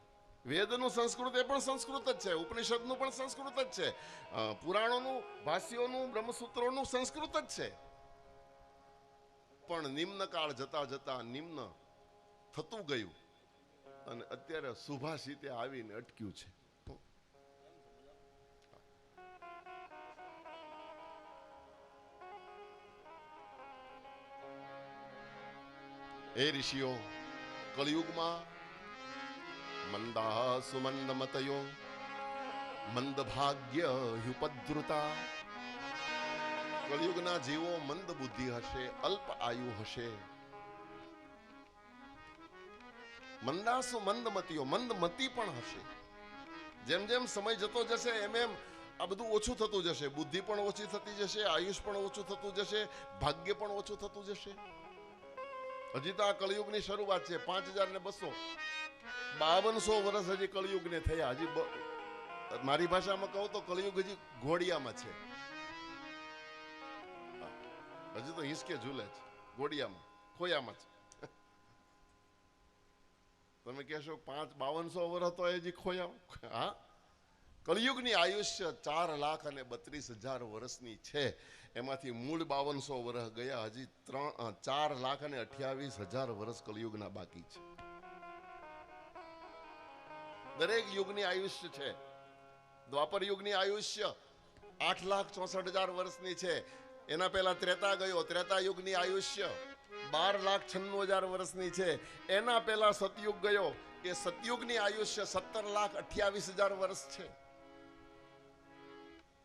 વેદનું સંસ્કૃત એ પણ સંસ્કૃત જ છે, ઉપનિષદનું પણ સંસ્કૃત જ છે, પુરાણોનું, ભાષ્યોનું, બ્રહ્મસૂત્રોનું સંસ્કૃત જ છે. પણ નિમ્ન કાળ જતા જતા નિમ્ન થતું ગયું અને અત્યારે સુભાષિતે આવીને અટક્યું છે. એ ઋષિઓ, કળિયુગમાં મંદા સુમંદ મતયો મંદ ભાગ્ય હ્યુપદ્રુતા. કળિયુગના જીવો મંદ બુદ્ધિ હશે, અલ્પ આયુ હશે. મંદાસુ મંદ મતીઓ, મંદ મતી પણ હશે. જેમ જેમ સમય જતો જશે એમ એમ આ બધું ઓછું થતું જશે. બુદ્ધિ પણ ઓછી થતી જશે, આયુષ પણ ઓછું થતું જશે, ભાગ્ય પણ ઓછું થતું જશે. હજી તો આ કળિયુગની શરૂઆત છે. 5252 વર્ષ હજી કળિયુગને થયા. હજી મારી ભાષામાં કહું તો કળિયુગ હજી ઘોડિયામાં છે. હજી તો હિંચકે ઝૂલે છે, ઘોડિયામાં, ખોયામાં છે. તમે કહેશો 5200 વર્ષ તો હજી ખોયા? હા, કળિયુગની આયુષ્ય 4,32,000 વર્ષની છે. એમાંથી મૂળ 5200 વર્ષ ગયા, હજી 4,28,000 વર્ષ કળિયુગના બાકી છે. દરેક યુગની આયુષ્ય છે. દ્વાપર યુગની આયુષ્ય 8,64,000 વર્ષની છે. એના પહેલા ત્રેતા ગયો, ત્રેતા યુગની આયુષ્ય 12,96,000 વર્ષની છે. એના પહેલા સતયુગ ગયો, એ સતયુગની આયુષ્ય 17,28,000 વર્ષ છે.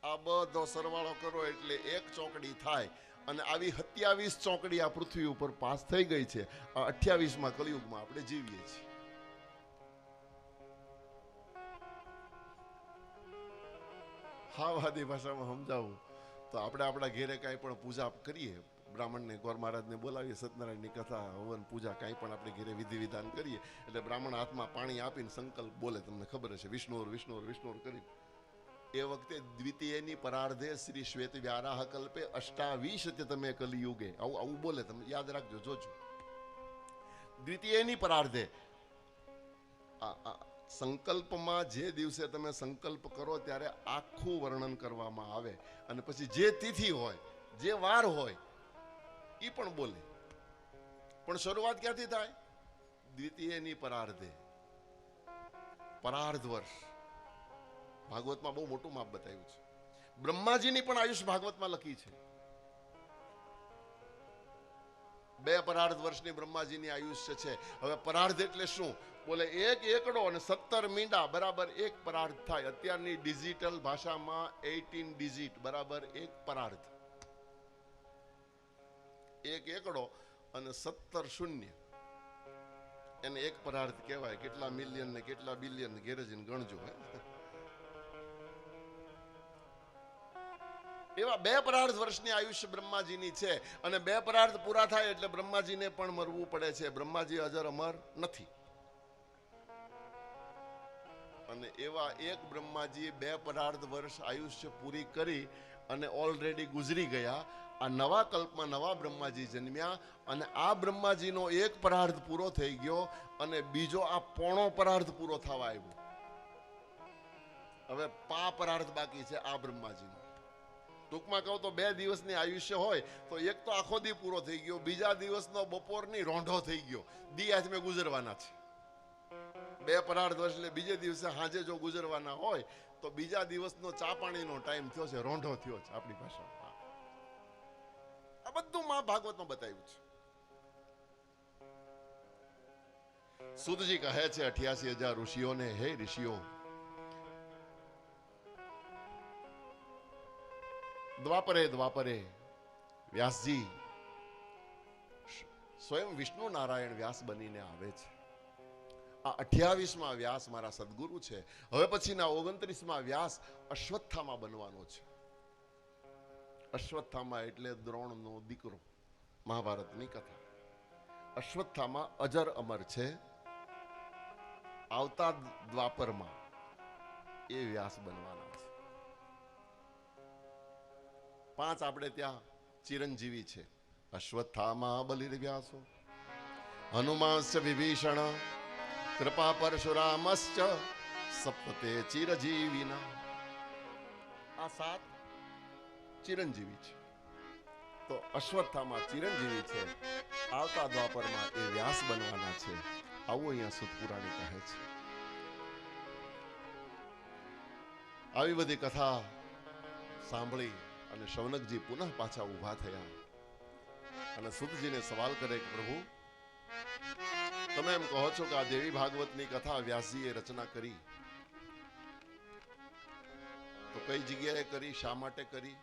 આ બધો સરવાળો કરો એટલે એક ચોકડી થાય. અને આવી 27 ચોકડી આ પૃથ્વી ઉપર પાસ થઈ ગઈ છે. આ 28માં કળિયુગમાં આપણે જીવીએ છીએ. હા, વાદી ભાષામાં સમજાવું તો આપણે આપણા ઘેરે કાંઈ પણ પૂજા કરીએ, બ્રાહ્મણને, ગોર મહારાજને બોલાવીએ, સત્યનારાયણની કથા, હવન, પૂજા કાંઈ પણ આપણે ઘેરે વિધિ વિધાન કરીએ એટલે બ્રાહ્મણ હાથમાં પાણી આપીને સંકલ્પ બોલે. તમને ખબર હશે, વિષ્ણુર વિષ્ણુર વિષ્ણુર કરી. એ વખતે દ્વિતીયની પરાર્ધે શ્રી શ્વેત વ્યારાહ કલ્પે 28 તમે કલિયુગે, આવું બોલે. તમે યાદ રાખજો, જોજો. દ્વિતીયની પરાર્ધે સંકલ્પમાં જે દિવસે તમે સંકલ્પ કરો ત્યારે આખું વર્ણન કરવામાં આવે અને પછી જે તિથિ હોય, જે વાર હોય એ પણ બોલે. પણ શરૂઆત ક્યાંથી થાય? દ્વિતીયની પરાર્ધે, પરાર્ધ વર્ષ. ભાગવતમાં બહુ મોટું માપ બતાવ્યું છે. બ્રહ્માજીની પણ આયુષ ભાગવતમાં લખી છે. 2 પરાર્ધ વર્ષની બ્રહ્માજીની આયુષ્ય છે. હવે પરાર્ધ એટલે શું? બોલે 1 એકડો અને 17 મીંડા બરાબર 1 પરાર્ધ થાય. અત્યારની ડિજિટલ ભાષામાં 18 ડિજિટ બરાબર 1 પરાર્ધ. 1 એકડો અને 17 શૂન્ય, એને 1 પરાર્ધ કહેવાય. કેટલા મિલિયન ને કેટલા બિલિયન ગેરેજીને ગણજો. એવા 2 પરાર્ધ વર્ષની આયુષ્ય બ્રહ્માજીની છે. અને 2 પરાર્ધ પૂરા થાય એટલે બ્રહ્માજીને પણ મરવું પડે છે. બ્રહ્માજી અજર અમર નથી. અને એવા એક બ્રહ્માજી 2 પરાર્ધ વર્ષ આયુષ્ય પૂરી કરી અને ઓલરેડી ગુજરી ગયા. આ નવા કલ્પમાં નવા બ્રહ્માજી જન્મ્યા અને આ બ્રહ્માજીનો 1 પરાર્ધ પૂરો થઈ ગયો અને બીજો આ પોણો પરાર્ધ પૂરો થવા આવ્યો. હવે પરાર્થ બાકી છે આ બ્રહ્માજીનો. ટૂંકમાં કહું તો 2 દિવસની આયુષ્ય હોય તો એક તો આખો દી પૂરો થઈ ગયો, બીજા દિવસનો બપોરની રોંઢો થઈ ગયો. દી આજ મેં ગુજરવાના છે. 2 પરાર્થ વર્ષ એટલે બીજે દિવસે સાંજે જો ગુજરવાના હોય તો બીજા દિવસનો ચા પાણીનો ટાઈમ થયો છે, રોંઢો થયો છે આપણી ભાષામાં. આ બધું માં ભાગવતમાં બતાવ્યું છે. સુતજી કહે છે 88,000 ઋષિઓને, હે ઋષિઓ, દ્વાપરે વ્યાસજી સ્વયં વિષ્ણુ નારાયણ વ્યાસ બનીને આવે છે. આ 28માં વ્યાસ મારા સદગુરુ છે. હવે પછીના 29માં વ્યાસ અશ્વત્થામા બનવાનો છે. અશ્વત્થામા એટલે દ્રોણનો દીકરો, મહાભારતની કથા. અશ્વત્થામા અજર અમર છે. આવતા દ્વાપરમાં એ વ્યાસ બનવાના છે. 5 આપણે ત્યાં ચિરંજીવી છે. અશ્વત્થામા બલિર્વ્યાસો, હનુમાંશ્ચ વિભીષણ, કૃપા પરશુરામશ્ચ, સપ્તે ચિરજીવિના. આ 7 ચિરંજીવી છે. તો અશ્વત્થામા ચિરંજીવી છે. આવતા દ્વાપરમાં એ વ્યાસ બનવાના છે. આવું અહીંયા સુત પુરાણી કહે છે. આવી બધી કથા સાંભળી અને શૌનકજી પુનઃ પાછા ઊભા થયા અને સુતજીને સવાલ કરે કે પ્રભુ, તમે એમ કહો છો કે આ દેવી ભાગવતની કથા વ્યાસજીએ રચના કરી, તો કઈ જગ્યાએ કરી, શા માટે કરી?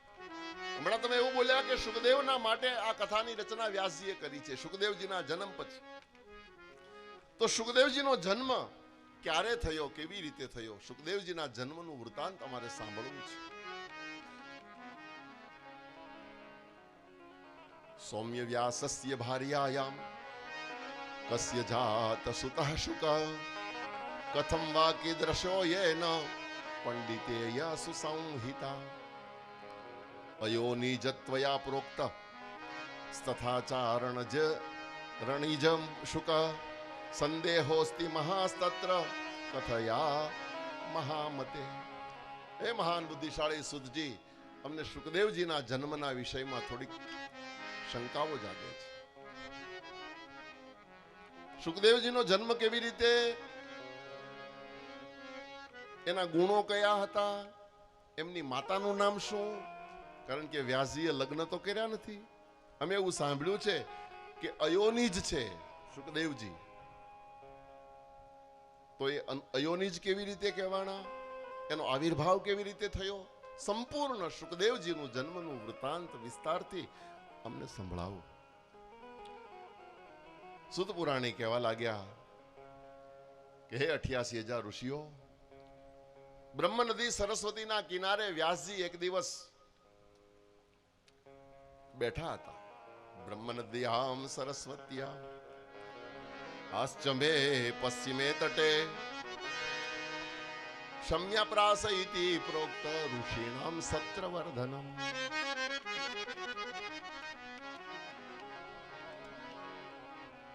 હમણાં તમે એવું બોલ્યા કે સુખદેવના માટે આ કથાની રચના વ્યાસજીએ કરી છે, સુખદેવજીના જન્મ પછી. તો સુખદેવજીનો જન્મ ક્યારે થયો, કેવી રીતે થયો? સુખદેવજીના જન્મનું વૃત્તાંત અમારે સાંભળવું છે. સૌમ્ય વ્યાસસ્ય ભાર્યાયામ કસ્ય જાત સુતઃ શુક કથમ વા કીદૃશો યેન પંડિતેય સુસંહિતા અયોનિજત્વયા પ્રોક્ત તથાચારણ જ રણિજમ શુક સંદેહોસ્તિ મહાસ્તત્ર કથયા મહામતે. હે મહાન બુદ્ધિશાળી સુતજી, અમને સુખદેવજીના જન્મના વિષયમાં થોડીક શંકાઓ જાગે છે. સુખદેવજીનો જન્મ કેવી રીતે, એના ગુણો કયા હતા, એમની માતાનું નામ શું? કારણ કે વ્યાસજીએ લગ્ન તો કર્યા નથી. અમે એવું સાંભળ્યું છે કે અયોનિજ છે સુખદેવજી. તો એ અયોનિજ કેવી રીતે કહેવાના, એનો આવિર્ભાવ કેવી રીતે થયો? સંપૂર્ણ સુખદેવજીનું જન્મનું વૃત્તાંત વિસ્તારથી અમને સંભળાવો. સુત પુરાણી કહેવા લાગ્યા કે હે 88,000 ઋષિઓ, બ્રહ્મ નદી સરસ્વતીના કિનારે વ્યાસજી એક દિવસ બેઠા હતા. બ્રહ્મ નદ્યામ સરસ્વત્યામ આશ્ચમે પશ્ચિમે તટે શમ્યપ્રાસ ઇતિ પ્રોક્ત ઋષિણામ સત્રવર્ધનમ.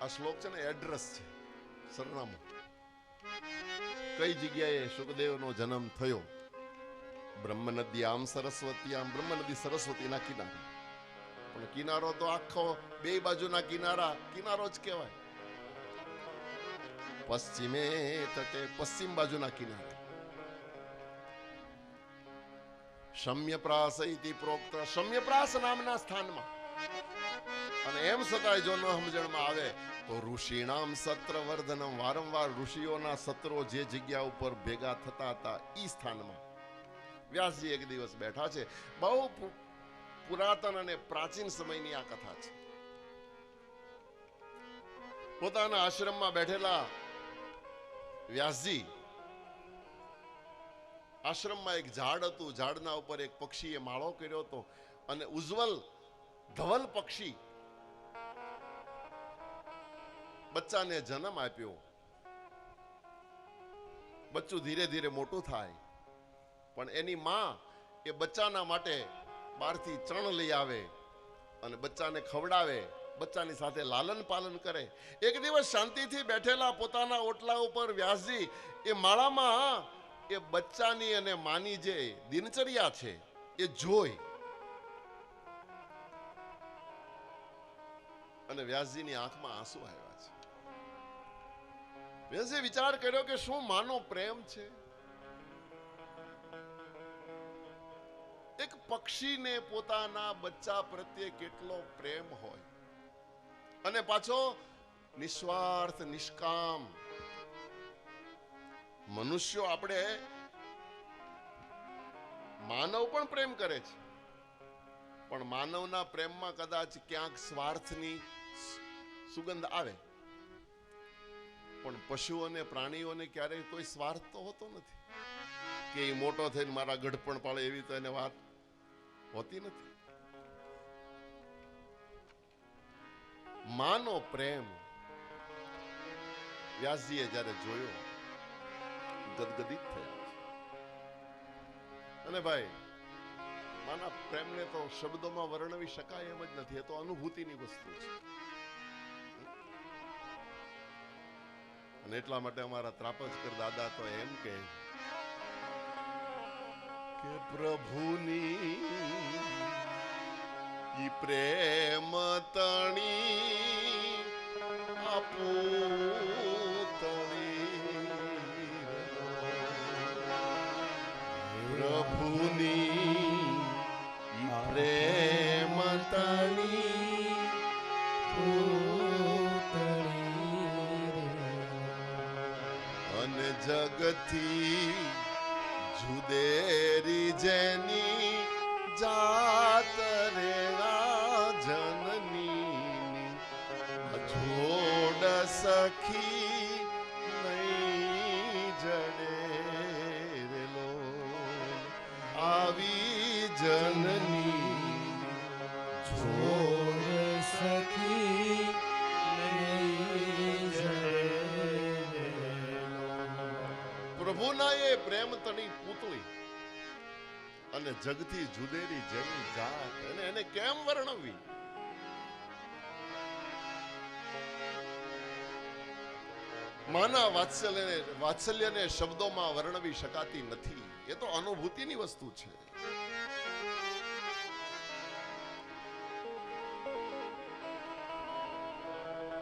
આ શ્લોક છે ને એડ્રેસ છે, સરનામું. કઈ જગ્યાએ સુખદેવનો જન્મ થયો? બ્રહ્મ નદ્યામ સરસ્વતીયામ, બ્રહ્મ નદી સરસ્વતીના કિનારે. પણ કિનારો તો આખો 2 બાજુના કિનારો જ કહેવાય. પશ્ચિમે તટે, પશ્ચિમ બાજુના કિનારે. શમ્યપ્રાસ ઇતિ પ્રોક્ત, શમ્યપ્રાસ નામના સ્થાનમાં. અને એમ છતાંય જો ન સમજણમાં આવે તો ઋષિણામ સત્રવર્ધનમ, વારંવાર ઋષિઓના સત્રો જે જગ્યા ઉપર ભેગા થતા હતા ઈ સ્થાનમાં વ્યાસજી એક દિવસ બેઠા છે. બહુ પુરાતન અને પ્રાચીન સમયની આ કથા છે. પોતાના આશ્રમમાં બેઠેલા વ્યાસજી, આશ્રમમાં એક ઝાડ હતું, ઝાડના ઉપર એક પક્ષીએ માળો કર્યો હતો અને ઉજ્જવલ ધવલ પક્ષી બચ્ચાને જન્મ આપ્યો. બચ્ચું ધીરે ધીરે મોટું થાય, પણ એની માં એ બચ્ચાના માટે બહારથી ચણ લઈ આવે અને બચ્ચાને ખવડાવે, બચ્ચાની સાથે લાલન પાલન કરે. એક દિવસ શાંતિથી બેઠેલા પોતાના ઓટલા ઉપર વ્યાસજી એ માળામાં એ બચ્ચાની અને માની જે દિનચર્યા છે એ જોઈ અને વ્યાસજીની આંખમાં આંસુ આવ્યા છે. વ્યાસે વિચાર કર્યો કે શું માનો પ્રેમ છે? એક પક્ષીને પોતાના બચ્ચા પ્રત્યે કેટલો પ્રેમ હોય, અને પાછો નિસ્વાર્થ નિષ્કામ. મનુષ્યો આપણે માનવ પણ પ્રેમ કરે છે, પણ માનવના પ્રેમમાં કદાચ ક્યાંક સ્વાર્થની સુગંધ આવે, પણ પશુઓ અને પ્રાણીઓને ક્યારેય કોઈ સ્વાર્થ તો હોતો નથી કે એ મોટો થઈને મારા ગઢપણ પાળે, એવી તો એને વાત હોતી નથી. માનો પ્રેમ વ્યાસજીએ જ્યારે જોયો ગદગદિત થયા. અને ભાઈ, માના પ્રેમને તો શબ્દોમાં વર્ણવી શકાય એમ જ નથી. એ તો અનુભૂતિની વસ્તુ છે. અને એટલા માટે અમારા ત્રાપજકર દાદા તો એમ કે પ્રભુની ઈ પ્રેમ તણી આપૂતણી, પ્રભુની ઈ પ્રેમ તણી અને જગથી જુદેરી જેની જાત રેણા જનની, જોડ સખી નહીં જડે રેલો આવી જનની, જોડ સખી નહીં જડે. પ્રભુના એ પ્રેમ તણી પૂતળી અને જગથી જુદેરી જેની જાત, અને એને કેમ વર્ણવી? માના વાત્સલ્યને શબ્દોમાં વર્ણવી શકાતી નથી. એ તો અનુભૂતિની વસ્તુ છે.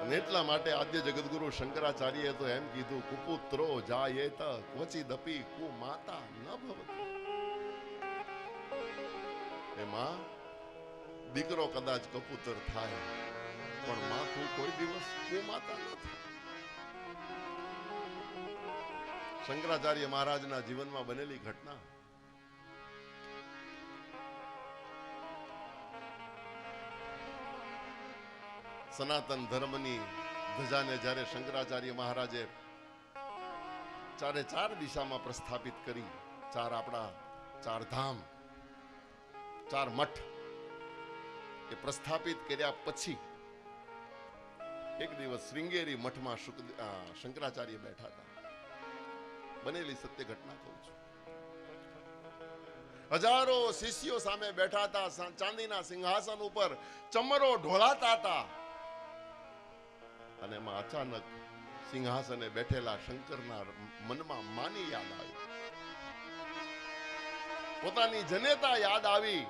અને એટલા માટે આદ્ય જગદગુરુ શંકરાચાર્યએ તો એમ કીધું, કુપુત્રો જાયેત ક્વચિદપી કુમાતા ન ભવતિ. એમાં દીકરો કદાચ કપુત્ર થાય, પણ માં તું કોઈ દિવસ કુમાતા ન થાય. શંકરાચાર્ય મહારાજના જીવનમાં બનેલી ઘટના. સનાતન ધર્મની ધજાને જ્યારે શંકરાચાર્ય મહારાજે ચારે ચાર દિશામાં પ્રસ્થાપિત કરી, ચાર ધામ, ચાર મઠ એ પ્રસ્થાપિત કર્યા પછી એક દિવસ શ્રીંગેરી મઠમાં શંકરાચાર્ય બેઠા હતા. બનેલી સત્ય ઘટના કહું છું. હજારો શિષ્યો સામે બેઠા હતા. ચાંદીના સિંહાસન ઉપર ચમરો ઢોળાતા હતા. અને એમાં અચાનક સિંહાસને બેઠેલા શંકરના મનમાં માની યાદ આવી, પોતાની જનેતા યાદ આવી,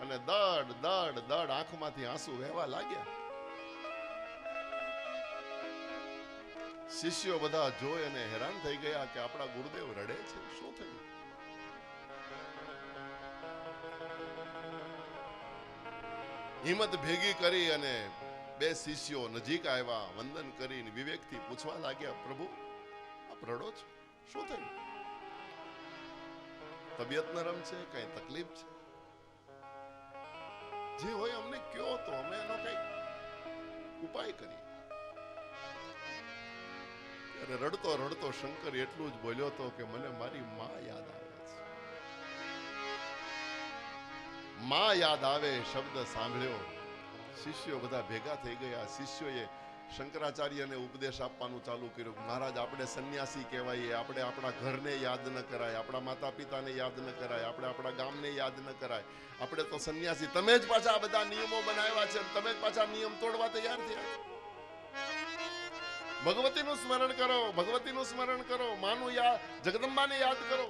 અને દડ દડ દડ આંખમાંથી આંસુ વહેવા લાગ્યા. શિષ્યો બધા જોઈ અને હેરાન થઈ ગયા કે આપણા ગુરુદેવ રડે છે, શું થયું? હિંમત ભેગી કરી અને બે શિષ્યો નજીક આવ્યા, વંદન કરીને વિવેકથી પૂછવા લાગ્યા, પ્રભુ આપ રડો છો, શું થયું? તબિયત નરમ છે, કઈ તકલીફ છે? જે હોય અમને કયો તો અમે એનો કઈ ઉપાય કરીએ. ત્યારે રડતો રડતો શંકર એટલું જ બોલ્યો હતો કે મને મારી માં યાદ આવે છે. માં યાદ આવે શબ્દ સાંભળ્યો, શિષ્યો બધા ભેગા થઈ ગયા. શિષ્યોએ શંકરાચાર્યને ઉપદેશ આપવાનું ચાલુ કર્યું. મહારાજ, આપણે સંન્યાસી કહેવાઈએ, આપણે આપણા ઘરને યાદ ન કરાય, આપણા માતા પિતાને યાદ ન કરાય, આપણે આપણા ગામને યાદ ન કરાય, આપણે તો સંન્યાસી. તમે જ પાછા બધા નિયમો બનાવ્યા છે, તમે જ પાછા નિયમ તોડવા તૈયાર થયા છો. ભગવતીનું સ્મરણ કરો, ભગવતીનું સ્મરણ કરો, માનું યાદ, જગદંબાને યાદ કરો.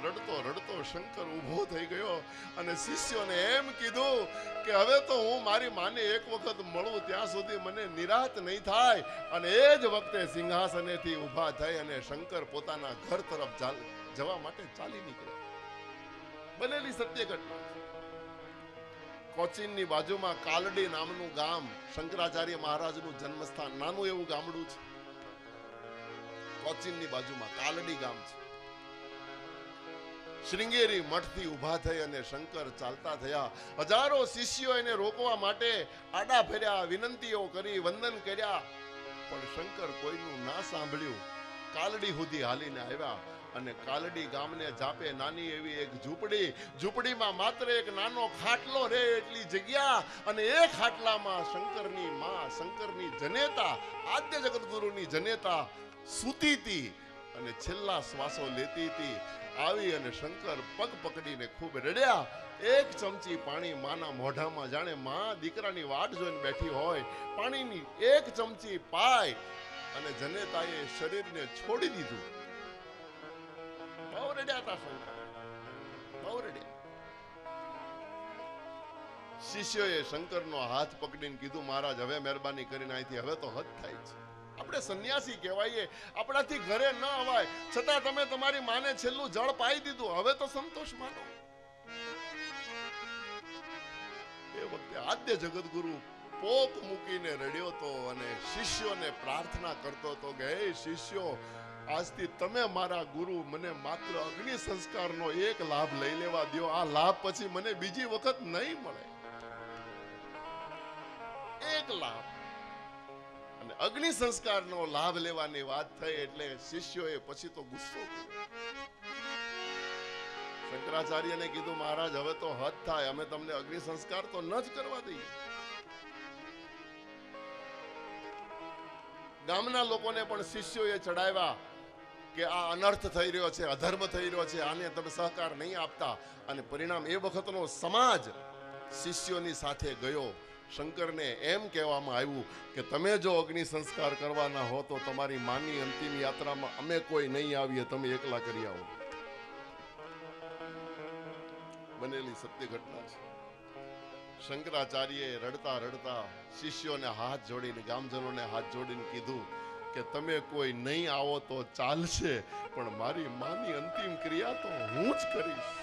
રડતો રડતો શંકર ઊભો થઈ ગયો અને શિષ્યોને એમ કીધું કે હવે તો હું મારી માને એક વખત મળું ત્યાં સુધી મને નિરાત નહીં થાય. અને એ જ વખતે સિંહાસનેથી ઊભા થઈ અને શંકર પોતાના ઘર તરફ જવા માટે ચાલી નીકળ્યા. બનેલી સત્ય ઘટના. કોચીનની બાજુમાં કાલડી નામનું ગામ, શંકરાચાર્ય મહારાજનું જન્મસ્થાન, નાનું એવું ગામડું છે. કોચીનની બાજુમાં કાલડી ગામ છે. શ્રીંગેરી મઠથી ઊભા થઈ અને શંકર ચાલતા થયા. હજારો શિષ્યો એને રોકવા માટે આડા ફેર્યા, વિનંતીઓ કરી, વંદન કર્યા, પણ શંકર કોઈનું ના સાંભળ્યું. કાલડી સુધી હાલીને આવ્યા અને કાલડી ગામને જાપે નાની એવી એક ઝૂંપડી, ઝૂંપડીમાં માત્ર એક નાનો ખાટલો રે એટલી જગ્યા, અને એ ખાટલામાં શંકરની માં, શંકરની જનેતા, આદ્ય જગતગુરુની જનેતા સૂતી હતી અને છેલ્લા શ્વાસો લેતી હતી. આવી અને શંકર પગ પકડીને ખૂબ રડ્યા. એક ચમચી પાણી માના મોઢામાં, જાણે માં દીકરાની વાટ જોઈને બેઠી હોય, પાણીની એક ચમચી પાય અને જનેતાએ શરીરને છોડી દીધું. બહુ રડ્યા હતા શંકર, બહુ રડ્યા. શિષ્યોએ શંકરનો હાથ પકડીને કીધું, મહારાજ હવે મહેરબાની કરીને અહીંથી, હવે તો હદ થાય છે. આપણે સંન્યાસી કહેવાઈએ, આપણાથી ઘરે ન અવાય, છતાં તમે તમારી માને છેલ્લું જળ પાઈ દીધું, હવે તો સંતોષ માનો. એ વખતે આદ્ય જગતગુરુ પોક મૂકીને રડ્યો તો અને શિષ્યોને પ્રાર્થના કરતો હતો કે હે શિષ્યો, આજથી તમે મારા ગુરુ, મને માત્ર અગ્નિ સંસ્કારનો એક લાભ લઈ લેવા દો. આ લાભ પછી મને બીજી વખત નહીં મળે. એક લાભ. અને અગ્નિ સંસ્કારનો લાભ લેવાની વાત થઈ એટલે શિષ્યોએ પછી તો ગુસ્સો કર્યો. શંકરાચાર્યને કીધું, મહારાજ હવે તો હદ થાય, અમે તમને અગ્નિ સંસ્કાર તો ન જ કરવા દઈએ. ગામના લોકોને પણ શિષ્યોએ ચડાવ્યા કે આ અનર્થ થઈ રહ્યો છે, અધર્મ થઈ રહ્યો છે, આને તમે સહકાર નહીં આપતા. અને પરિણામ એ વખતનો સમાજ શિષ્યોની સાથે ગયો. શંકરને એમ કહેવામાં આવ્યું કે તમે જો અગ્નિ સંસ્કાર કરવાના હો તો તમારી માની અંતિમ યાત્રામાં અમે કોઈ નહીં આવીએ, તમે એકલા કરી આવો. બનેલી સત્ય ઘટના છે. શંકરાચાર્યએ રડતા રડતા શિષ્યોને હાથ જોડીને, ગામજનોને હાથ જોડીને કીધું કે તમે કોઈ નહીં આવો તો ચાલશે, પણ મારી માની અંતિમ ક્રિયા તો હું જ કરીશ.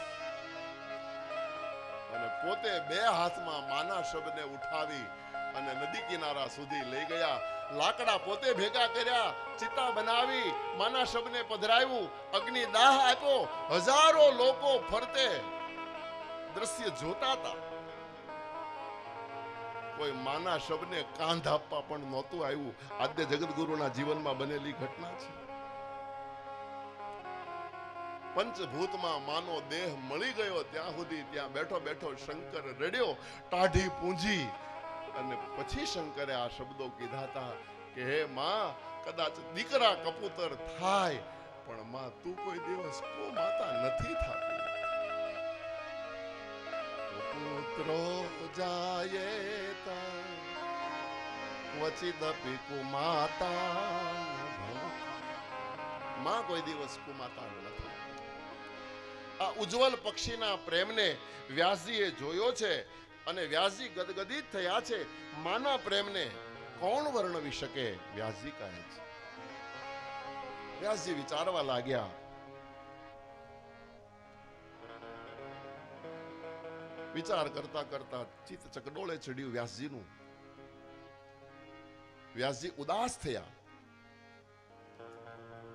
અને પોતે બે હાથમાં માના શબને ઉઠાવી અને નદી કિનારા સુધી લઈ ગયા. લાકડા પોતે ભેગા કર્યા, ચિતા બનાવી, માના શબને પધરાવ્યું, અગ્નિ દાહ આપ્યો. હજારો લોકો ફરતે દ્રશ્ય જોતા હતા. કોઈ માના શબને કાંધ આપવા પણ નહોતું આવ્યું. આદ્ય જગતગુરુના જીવનમાં બનેલી ઘટના છે. પંચભૂતમાં માનો દેહ મળી ગયો ત્યાં સુધી ત્યાં બેઠો બેઠો શંકર રડ્યો, ટાઢી પૂંજી. અને પછી શંકરે આ શબ્દો કીધા હતા કે હે માં, કદાચ દીકરા કપૂતર થાય, પણ માં તું કોઈ દિવસ કો માતા નથી થતી. પુત્રો જાયેતા ક્વચિદપી કુમાતા, માં કોઈ દિવસ કુમાતા નથી. આ ઉજ્જવલ પક્ષીના પ્રેમને વ્યાસજીએ જોયો છે અને વ્યાસજી ગદગદિત થયા છે. માના પ્રેમને કોણ વર્ણવી શકે? વ્યાસજી કહે છે. વ્યાસજી વિચારવા લાગ્યા. વિચાર કરતા કરતા ચિત્ત ચકડોળે ચડ્યું વ્યાસજીનું. વ્યાસજી ઉદાસ થયા.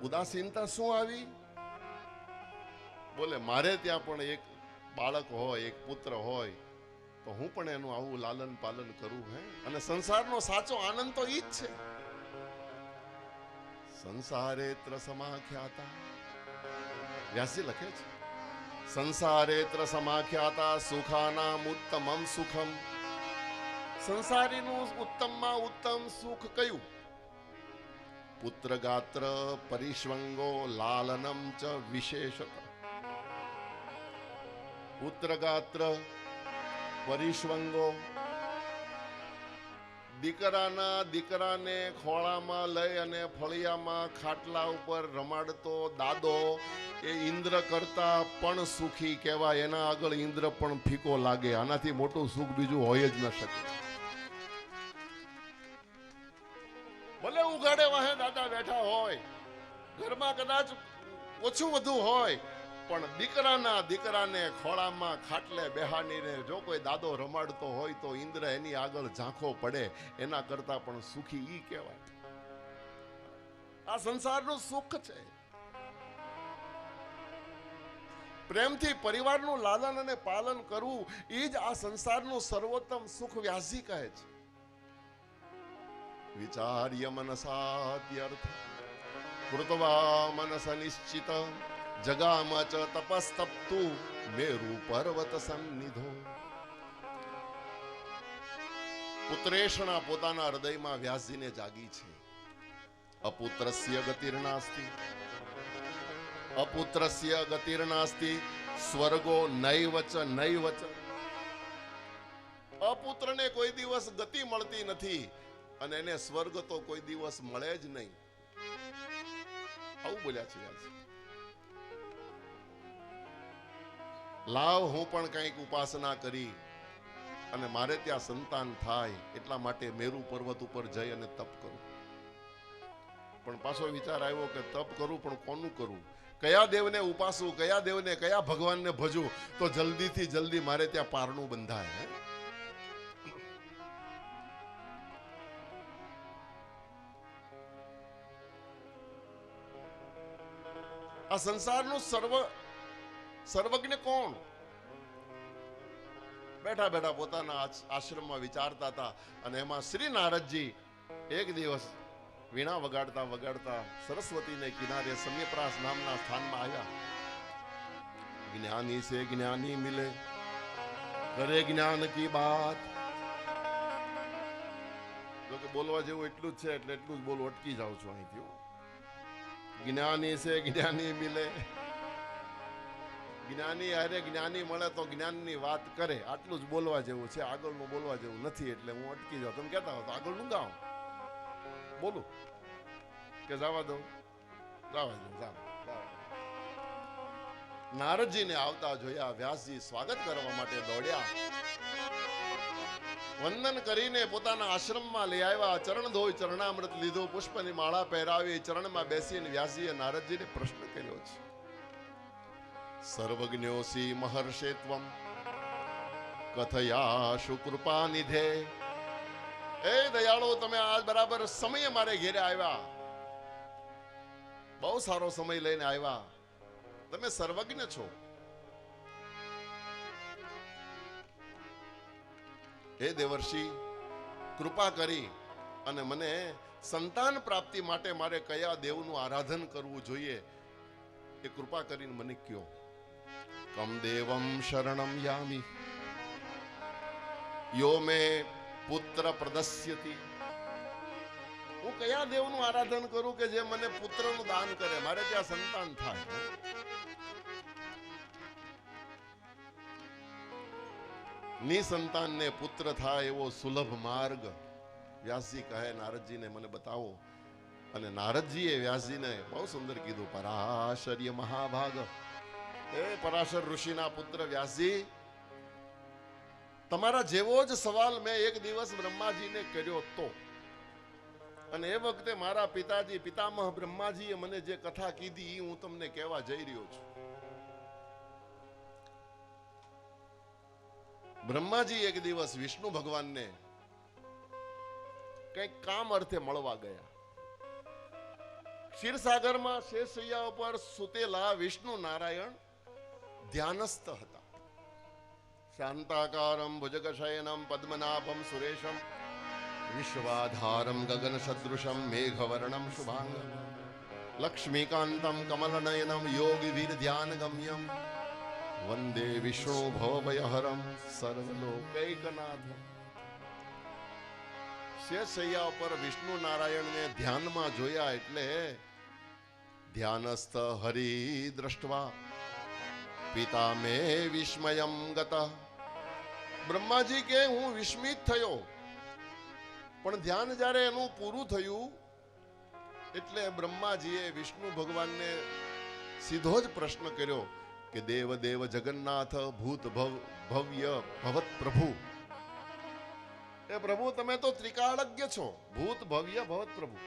ઉદાસીનતા શું આવી? બોલે મારે ત્યાં પણ એક બાળક હોય, એક પુત્ર હોય, તો હું પણ એનું આવું લાલન પાલન કરું. હે, અને સંસારનો સાચો આનંદ તો ઈ જ છે. સંસારેત્ર સમાખ્યાતા, વ્યાસજી લખે છે, સંસારેત્ર સમાખ્યાતા સુખાનામ ઉત્તમમ સુખમ. સંસારીનું ઉત્તમમાં ઉત્તમ સુખ કયું? પુત્ર ગાત્ર પરિશ્વંગો લાલનમ ચ વિશેષત. પુત્ર ગાત્ર પરિશ્વંગો, દીકરાને ખોળામાં લઈ અને ફળિયામાં ખાટલા ઉપર રમાડતો દાદો એ ઇન્દ્ર કરતા પણ સુખી કહેવાય. એના આગળ ઇન્દ્ર પણ ફીકો લાગે. આનાથી મોટું સુખ બીજું હોય જ ન શકે. ભલે ઉઘાડે વાહે દાદા બેઠા હોય, ઘરમાં કદાચ ઓછું વધુ હોય, પણ દીકરાને ખોળામાં ખાટલે બેહાડીને જો કોઈ દાદો રમાડતો હોય તો ઇન્દ્ર એની આગળ ઝાંખો પડે. એના કરતા પણ સુખી ઈ કહેવાય. આ સંસારનું સુખ છે. પ્રેમથી પરિવારનું લાલન અને પાલન કરવું એ જ આ સંસારનું સર્વોત્તમ સુખ વ્યાસજી કહે છે. વિચાર્ય મનસાત્યર્થ કૃતવા મનસ નિશ્ચિત જગામ ચ તપસ્તપ્તુ મેરુ પર્વત સન્નિધો. પુત્રેષણા પોતાના હૃદયમાં વ્યાસજીને જાગી છે. અપુત્રસ્ય ગતિર્નાસ્તિ, અપુત્રસ્ય ગતિર્નાસ્તિ સ્વર્ગો નૈવચ નૈવચ. અપુત્રને કોઈ દિવસ ગતિ મળતી નથી અને એને સ્વર્ગ તો કોઈ દિવસ મળે જ નહીં. આવું બોલ્યા છે વ્યાસજી. લાવ હું પણ કંઈક ઉપાસના કરી અને મારે ત્યાં સંતાન થાય એટલા માટે મેરુ પર્વત ઉપર જઈ અને તપ કરું. પણ પાછો વિચાર આવ્યો કે તપ કરું પણ કોનું કરું, કયા દેવને ઉપાસું, કયા દેવને, કયા ભગવાનને ભજું તો જલ્દીથી જલ્દી મારે ત્યાં પારણું બંધાય. આ સંસારનું સર્વજ્ઞ કોણ? બેઠા બેઠા પોતાના આશ્રમમાં વિચારતા હતા અને એમાં શ્રી નારદજી એક દિવસ વીણા વગાડતા વગાડતા સરસ્વતીને કિનારે સમ્યપ્રાસ નામના સ્થાનમાં આવ્યા. જ્ઞાની સે જ્ઞાની મિલે, કરે જ્ઞાન કી બાત. જો કે બોલવા જેવું એટલું જ છે એટલે એટલું જ બોલું, અટકી જાઉં છું અહીંથી. જ્ઞાની સે જ્ઞાની મિલે, જ્ઞાની અરે જ્ઞાની મળે તો જ્ઞાનની વાત કરે, આટલું જ બોલવા જેવું છે. આગળનું બોલવા જેવું નથી એટલે હું અટકી જાઉં. તમે કહેતા હો તો આગળનું ગાઉં, બોલું કે જવા દઉં? જવા. નારદજીને આવતા જોયા. વ્યાસજી સ્વાગત કરવા માટે દોડ્યા. વંદન કરીને પોતાના આશ્રમમાં લઈ આવ્યા. ચરણ ધોઈ ચરણામૃત લીધું, પુષ્પની માળા પહેરાવી, ચરણમાં બેસીને વ્યાસજીએ નારદજીને પ્રશ્ન કર્યો છે. સર્વજ્ઞોસી મહર્ષે ત્વમ કથયાશુ કૃપા નિધે. એ દયાળુ, તમે આજ બરાબર સમયે મારે ઘેરે આવ્યા, બહુ સારો સમય લઈને આવ્યા. તમે સર્વજ્ઞ છો. હે દેવર્ષિ, કૃપા કરી અને મને સંતાન પ્રાપ્તિ માટે મારે કયા દેવનું આરાધન કરવું જોઈએ એ કૃપા કરીને મને કયો. કમ દેવમ શરણમ યામિ યો મે પુત્ર પ્રદસ્યતિ. હું કયા દેવનું આરાધન કરું કે જે મને પુત્રનું દાન કરે, મારે ત્યાં સંતાન થાય. નિસંતાનને પુત્ર થાય એવો સુલભ માર્ગ વ્યાસજી કહે નારદજીને મને બતાવો. અને નારદજીએ વ્યાસજીને બહુ સુંદર કીધું. પરાશર્ય મહાભાગ, એ પરાશર ઋષિના પુત્ર વ્યાસજી, તમારા જેવો જ સવાલ મેં એક દિવસ બ્રહ્માજીને કર્યો તો, અને એ વખતે મારા પિતાજી પિતામહ બ્રહ્માજીએ મને જે કથા કીધી એ હું તમને કહેવા જઈ રહ્યો છું. બ્રહ્માજી એક દિવસ વિષ્ણુ ભગવાનને કઈક કામ અર્થે મળવા ગયા. ક્ષીરસાગરમાં શેષૈયા ઉપર સુતેલા વિષ્ણુ નારાયણ ધ્યાનસ્થ હતા. શાંતાકારમ ભુજગશયનમ પદ્મનાભમ સુરેશમ વિશ્વાધારમ ગગન સદૃશમ મેઘવર્ણમ શુભાંગમ લક્ષ્મીકાંતમ કમલનયનમ યોગીવીર ધ્યાન ગમ્યમ વંદે વિષ્ણુ ભવભયહરમ સર્વલોકૈકનાથમ. શેષૈયા ઉપર વિષ્ણુ નારાયણને ધ્યાનમાં જોયા એટલે ધ્યાનસ્થ હરિ દ્રષ્ટવા પિતા મે વિસ્મયમ ગત. બ્રહ્માજી કે હું વિસ્મિત થયો, પણ ધ્યાન જ્યારે એનું પૂરું થયું એટલે બ્રહ્માજીએ વિષ્ણુ ભગવાનને સીધો જ પ્રશ્ન કર્યો કે દેવ દેવ જગન્નાથ ભૂત ભવ્ય ભવત પ્રભુ, એ પ્રભુ તમે તો ત્રિકાળજ્ઞ છો. ભૂત ભવ્ય ભવત પ્રભુ,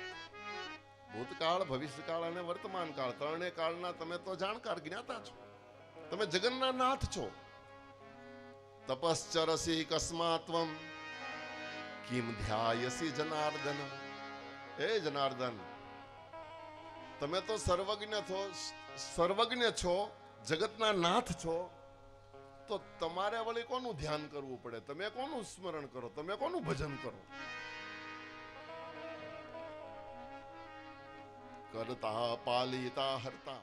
ભૂતકાળ ભવિષ્યકાળ અને વર્તમાન કાળ ત્રણેય કાળના તમે તો જાણકાર જ્ઞાતા છો. તમે જગન્ના નાથ છો. તપશ્ચરસી કસ્માત્વમ કિમ ધ્યાયસી જનાર્દન. હે જનાર્દન, તમે તો સર્વજ્ઞ છો, જગતના નાથ છો, તો તમારે વળી કોનું ધ્યાન કરવું પડે? તમે કોનું સ્મરણ કરો? તમે કોનું ભજન કરો? કરતા પાલિતા હરતા.